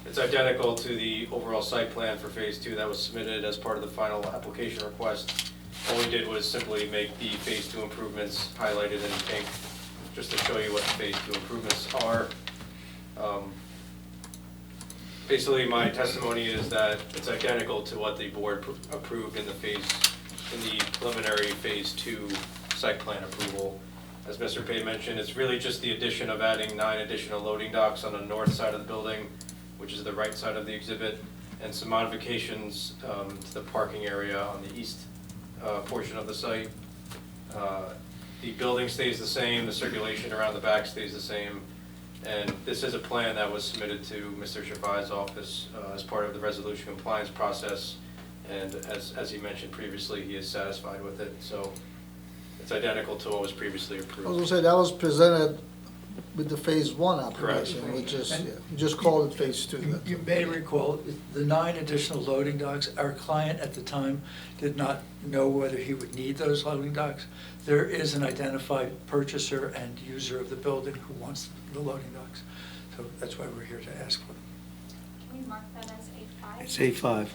[SPEAKER 6] It's identical to the overall site plan for phase 2 that was submitted as part of the final application request. All we did was simply make the phase 2 improvements highlighted in pink, just to show you what the phase 2 improvements are. Basically, my testimony is that it's identical to what the board approved in the preliminary phase 2 site plan approval. As Mr. Pay mentioned, it's really just the addition of adding 9 additional loading docks on the north side of the building, which is the right side of the exhibit, and some modifications to the parking area on the east portion of the site. The building stays the same, the circulation around the back stays the same, and this is a plan that was submitted to Mr. Shafai's office as part of the resolution compliance process, and as he mentioned previously, he is satisfied with it, so it's identical to what was previously
[SPEAKER 8] I was
[SPEAKER 6] approved.
[SPEAKER 8] gonna say, that was presented with the phase 1
[SPEAKER 6] Correct.
[SPEAKER 8] application, which is,
[SPEAKER 5] And-
[SPEAKER 8] yeah, you just called it phase 2.
[SPEAKER 5] You may recall, the 9 additional loading docks, our client at the time did not know whether he would need those loading docks. There is an identified purchaser and user of the building who wants the loading docks. So that's why we're here to ask for them.
[SPEAKER 10] Can we mark that as A5?
[SPEAKER 4] It's A5,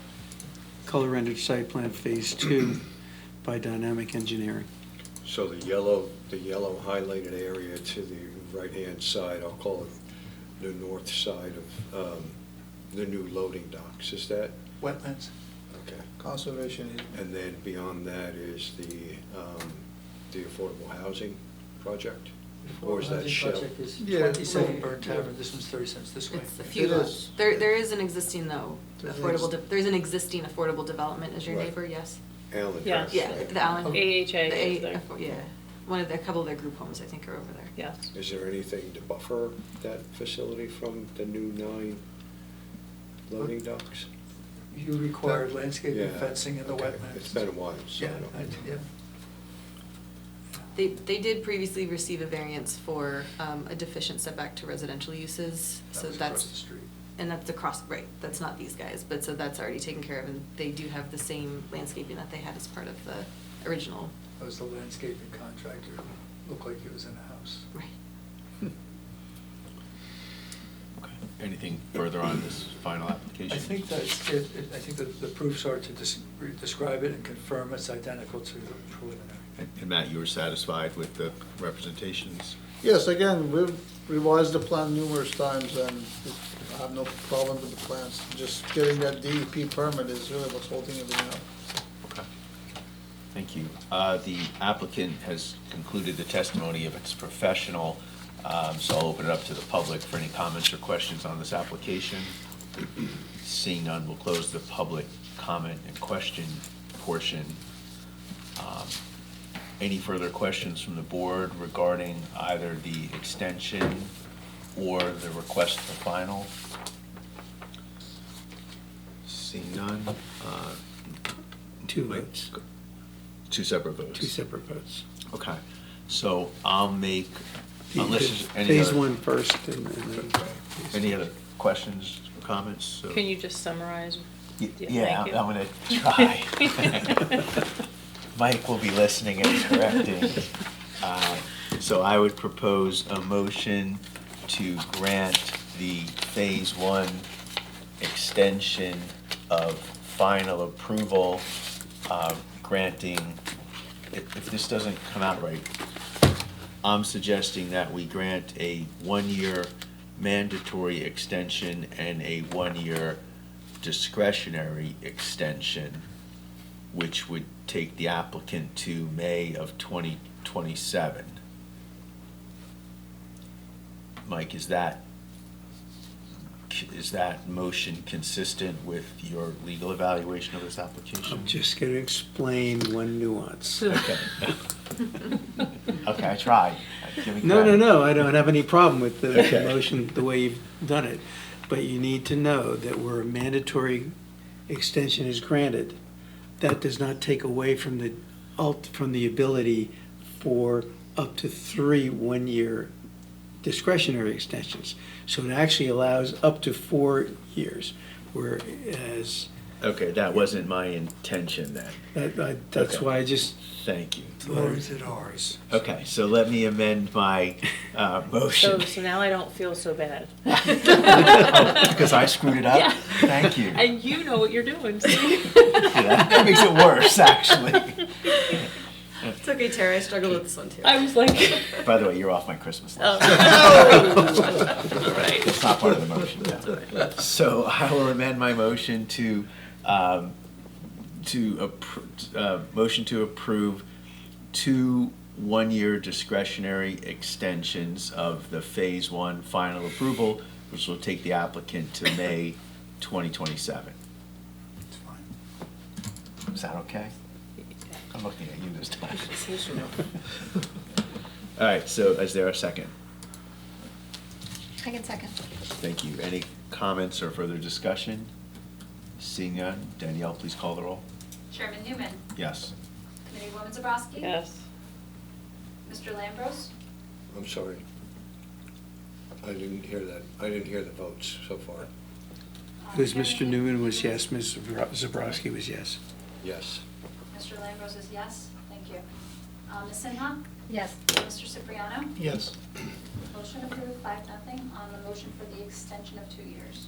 [SPEAKER 4] color rendered site plan phase 2 by Dynamic Engineering.
[SPEAKER 7] So the yellow highlighted area to the right-hand side, I'll call it the north side of the new loading docks, is that?
[SPEAKER 5] Wetlands?
[SPEAKER 7] Okay.
[SPEAKER 8] Conservation easement.
[SPEAKER 7] And then beyond that is the affordable housing project? Or is that
[SPEAKER 5] Housing
[SPEAKER 7] shell?
[SPEAKER 5] project is
[SPEAKER 8] Yeah.
[SPEAKER 5] 27 Burn Tavern, this one's 30 cents this way.
[SPEAKER 9] It's a few
[SPEAKER 8] It
[SPEAKER 9] lots.
[SPEAKER 8] is.
[SPEAKER 9] There is an existing though,
[SPEAKER 8] There's
[SPEAKER 9] there's an existing affordable development as your
[SPEAKER 7] Right.
[SPEAKER 9] neighbor, yes?
[SPEAKER 1] Allen
[SPEAKER 2] Yes.
[SPEAKER 1] Drive.
[SPEAKER 9] Yeah, the Allen.
[SPEAKER 2] AHA
[SPEAKER 9] the
[SPEAKER 2] is there.
[SPEAKER 9] Yeah, a couple of their group homes, I think, are over there.
[SPEAKER 2] Yes.
[SPEAKER 7] Is there anything to buffer that facility from the new 9 loading docks?
[SPEAKER 5] You required landscaping,
[SPEAKER 7] Yeah,
[SPEAKER 5] fencing in the
[SPEAKER 7] okay.
[SPEAKER 5] wetlands.
[SPEAKER 7] It's been a while, so I
[SPEAKER 5] Yeah,
[SPEAKER 7] don't.
[SPEAKER 5] yeah.
[SPEAKER 9] They did previously receive a variance for a deficient setback to residential uses,
[SPEAKER 5] That
[SPEAKER 9] so
[SPEAKER 5] was across the
[SPEAKER 9] that's,
[SPEAKER 5] street.
[SPEAKER 9] and that's across, right, that's not these guys, but so that's already taken care of, and they do have the same landscaping that they had as part of the original.
[SPEAKER 5] That was the landscaping contractor, looked like he was in a house.
[SPEAKER 9] Right.
[SPEAKER 3] Okay. Anything further on this final application?
[SPEAKER 5] I think that's it. I think that the proofs are to describe it and confirm it's identical to the preliminary.
[SPEAKER 3] And Matt, you were satisfied with the representations?
[SPEAKER 8] Yes, again, we've revised the plan numerous times, and I have no problem with the plans. Just getting that DEP permit is really what's holding everything up.
[SPEAKER 3] Okay. Thank you. The applicant has concluded the testimony of its professional, so I'll open it up to the public for any comments or questions on this application. Seeing none, we'll close the public comment and question portion. Any further questions from the board regarding either the extension or the request for final? Seeing none,
[SPEAKER 4] Two votes,
[SPEAKER 3] two separate votes.
[SPEAKER 4] two separate votes.
[SPEAKER 3] Okay, so I'll make, unless there's any
[SPEAKER 4] Phase
[SPEAKER 3] other,
[SPEAKER 4] one first, and then.
[SPEAKER 3] any other questions or comments? So-
[SPEAKER 2] Can you just summarize?
[SPEAKER 3] Yeah,
[SPEAKER 2] Thank you.
[SPEAKER 3] I'm gonna try. Mike will be listening and correcting. So I would propose a motion to grant the Phase 1 extension of final approval, granting, if this doesn't come out right, I'm suggesting that we grant a 1-year mandatory extension and a 1-year discretionary extension, which would take the applicant to May of 2027. Mike, is that motion consistent with your legal evaluation of this application?
[SPEAKER 4] I'm just going to explain one nuance.
[SPEAKER 3] Okay. Okay, I tried. Give me
[SPEAKER 4] No,
[SPEAKER 3] credit.
[SPEAKER 4] I don't have any problem with the
[SPEAKER 3] Okay.
[SPEAKER 4] motion, the way you've done it. But you need to know that where a mandatory extension is granted, that does not take away from the ability for up to 3 1-year discretionary extensions. So it actually allows up to 4 years, whereas,
[SPEAKER 3] Okay, that wasn't my intention then.
[SPEAKER 4] that's
[SPEAKER 3] Okay.
[SPEAKER 4] why I just,
[SPEAKER 3] Thank you.
[SPEAKER 5] Yours at ours.
[SPEAKER 3] Okay, so let me amend my motion.
[SPEAKER 2] So now I don't feel so bad.
[SPEAKER 3] Because I screwed it up?
[SPEAKER 2] Yeah.
[SPEAKER 3] Thank you.
[SPEAKER 2] And you know what you're doing.
[SPEAKER 3] Yeah, that makes it worse, actually.
[SPEAKER 9] It's okay, Tara, I struggled with this one too.
[SPEAKER 2] I was like,
[SPEAKER 3] By the way, you're off my Christmas list.
[SPEAKER 2] oh. Right.
[SPEAKER 3] It's not part of the motion, yeah. So I will amend my motion to motion to approve 2 1-year discretionary extensions of the Phase 1 final approval, which will take the applicant to May 2027.
[SPEAKER 5] It's fine.
[SPEAKER 3] Is that okay? I'm looking at you this time. All right, so is there a second?
[SPEAKER 10] I can second.
[SPEAKER 3] Thank you. Any comments or further discussion? Seeing none, Danielle, please call the roll.
[SPEAKER 10] Chairman Newman,
[SPEAKER 3] Yes.
[SPEAKER 10] Committeewoman Zabrowski.
[SPEAKER 2] Yes.
[SPEAKER 10] Mr. Lambros,
[SPEAKER 7] I'm sorry. I didn't hear that. I didn't hear the votes so far.
[SPEAKER 4] because Mr. Newman was yes, Ms. Zabrowski was yes.
[SPEAKER 7] Yes.
[SPEAKER 10] Mr. Lambros is yes, thank you. Ms. Sinha,
[SPEAKER 9] Yes.
[SPEAKER 10] Mr. Cipriano,
[SPEAKER 8] Yes.
[SPEAKER 10] motion approved 5-0 on the motion for the extension of 2 years.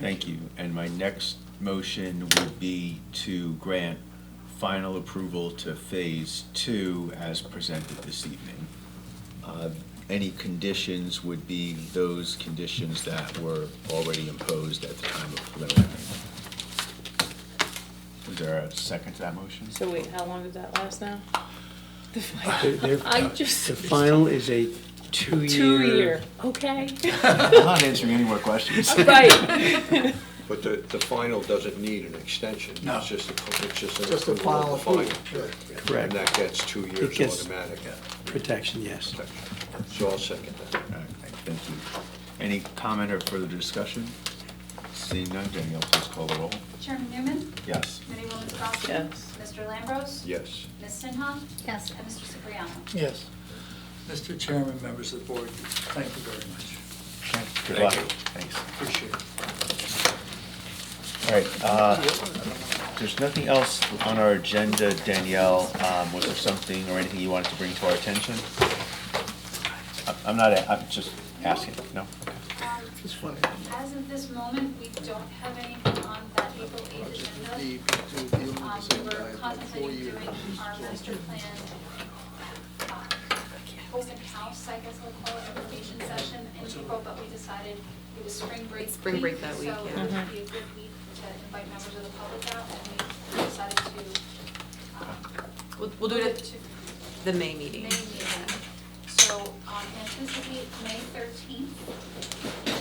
[SPEAKER 3] Thank you. And my next motion would be to grant final approval to Phase 2 as presented this evening. Any conditions would be those conditions that were already imposed at the time of preliminary. Is there a second to that motion?
[SPEAKER 2] So wait, how long does that last now?
[SPEAKER 4] The
[SPEAKER 2] just.
[SPEAKER 4] final is a 2-year.
[SPEAKER 2] 2-year, okay.
[SPEAKER 3] I'm not answering any more questions.
[SPEAKER 2] Right.
[SPEAKER 7] But the final doesn't need an extension.
[SPEAKER 5] No.
[SPEAKER 7] It's just an
[SPEAKER 8] Just a
[SPEAKER 7] approval
[SPEAKER 8] final
[SPEAKER 7] of the final.
[SPEAKER 8] approval.
[SPEAKER 4] Correct.
[SPEAKER 7] And that gets 2
[SPEAKER 4] It
[SPEAKER 7] years
[SPEAKER 4] gets-
[SPEAKER 7] automatic.
[SPEAKER 4] Protection, yes.
[SPEAKER 7] So I'll second that.
[SPEAKER 3] All right, thank you. Any comment or further discussion? Seeing none, Danielle, please call the roll.
[SPEAKER 10] Chairman Newman,
[SPEAKER 3] Yes.
[SPEAKER 10] Committeewoman Zabrowski.
[SPEAKER 2] Yes.
[SPEAKER 10] Mr. Lambros.
[SPEAKER 7] Yes.
[SPEAKER 10] Ms. Sinha.
[SPEAKER 9] Yes.
[SPEAKER 10] And Mr. Cipriano.
[SPEAKER 8] Yes.
[SPEAKER 5] Mr. Chairman, members of the board, thank you very much.
[SPEAKER 3] Good
[SPEAKER 6] Thank
[SPEAKER 3] luck.
[SPEAKER 6] you.
[SPEAKER 3] Thanks.
[SPEAKER 5] Appreciate it.
[SPEAKER 3] All right, there's nothing else on our agenda, Danielle. Was there something or anything you wanted to bring to our attention? I'm just asking, no?
[SPEAKER 8] It's funny.
[SPEAKER 10] As of this moment, we don't have anything on that April 8th agenda.
[SPEAKER 8] DEP 2 dealing with the
[SPEAKER 10] We
[SPEAKER 8] same
[SPEAKER 10] were
[SPEAKER 8] guy for 4
[SPEAKER 10] contemplating
[SPEAKER 8] years.
[SPEAKER 10] doing our master plan, open house, I guess we'll call it, information session in April, but we decided it was spring break.
[SPEAKER 9] Spring break that week,
[SPEAKER 10] So
[SPEAKER 9] yeah.
[SPEAKER 10] it would be a good week to invite members of the public out, and we decided to,
[SPEAKER 9] We'll do it at
[SPEAKER 10] to
[SPEAKER 9] the May meeting.
[SPEAKER 10] May meeting. So, anticipate May 13th.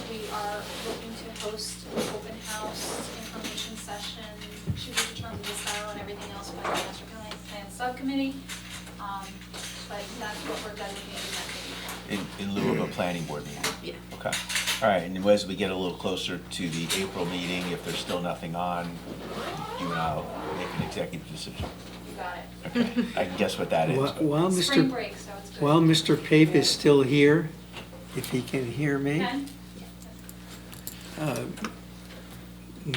[SPEAKER 10] We are looking to host an open house, information session, should we determine the style and everything else by the master plan subcommittee. But that's what we're designating that date.
[SPEAKER 3] In lieu of a planning board meeting?
[SPEAKER 9] Yeah.
[SPEAKER 3] Okay. All right, and as we get a little closer to the April meeting, if there's still nothing on, you and I'll make an executive decision.
[SPEAKER 10] You got it.
[SPEAKER 3] Okay, I can guess what that is. but-
[SPEAKER 4] While
[SPEAKER 10] Spring
[SPEAKER 4] Mr.
[SPEAKER 10] break, so it's good.
[SPEAKER 4] While Mr. Pape is still here, if he can hear me,
[SPEAKER 10] Ken?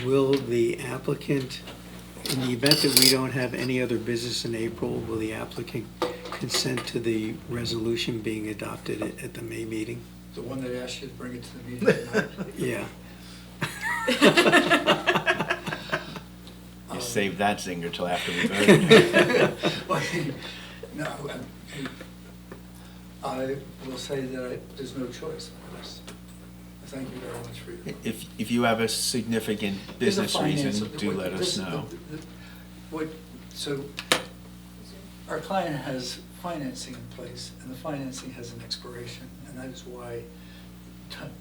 [SPEAKER 4] will the applicant, in the event that we don't have any other business in April, will the applicant consent to the resolution being adopted at the May meeting?
[SPEAKER 5] The one that asked you to bring it to the meeting tonight.
[SPEAKER 4] Yeah.
[SPEAKER 3] You save that zinger till after we vote.
[SPEAKER 5] No, I will say that there's no choice on this. Thank you very much for your.
[SPEAKER 3] If you have a significant
[SPEAKER 5] There's a
[SPEAKER 3] business
[SPEAKER 5] finance-
[SPEAKER 3] reason, do let us know.
[SPEAKER 5] So, our client has financing in place, and the financing has an expiration, and that is why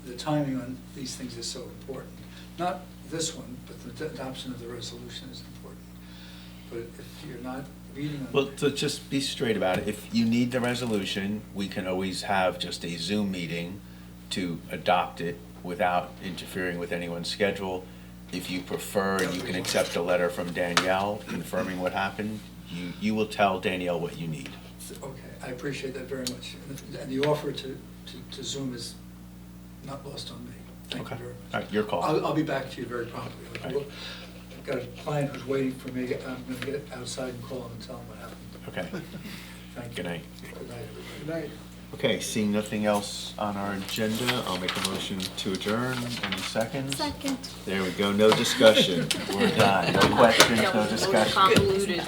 [SPEAKER 5] the timing on these things is so important. Not this one, but the adoption of the resolution is important. But if you're not reading on.
[SPEAKER 3] Well, to just be straight about it, if you need the resolution, we can always have just a Zoom meeting to adopt it without interfering with anyone's schedule. If you prefer, you can accept a letter from Danielle confirming what happened. You will tell Danielle what you need.
[SPEAKER 5] Okay, I appreciate that very much. And the offer to Zoom is not lost on me. Thank you
[SPEAKER 3] Okay.
[SPEAKER 5] very much.
[SPEAKER 3] All right, your call.
[SPEAKER 5] I'll be back to you very promptly.
[SPEAKER 3] All right.
[SPEAKER 5] I've got a client who's waiting for me. I'm going to get outside and call him and tell him what happened.
[SPEAKER 3] Okay.
[SPEAKER 5] Thank you.
[SPEAKER 3] Good night.
[SPEAKER 5] Good night, everybody. Good night.
[SPEAKER 3] Okay, seeing nothing else on our agenda, I'll make a motion to adjourn. Any seconds?
[SPEAKER 9] Second.
[SPEAKER 3] There we go, no discussion. We're done. No questions, no discussion.
[SPEAKER 2] Convoluted,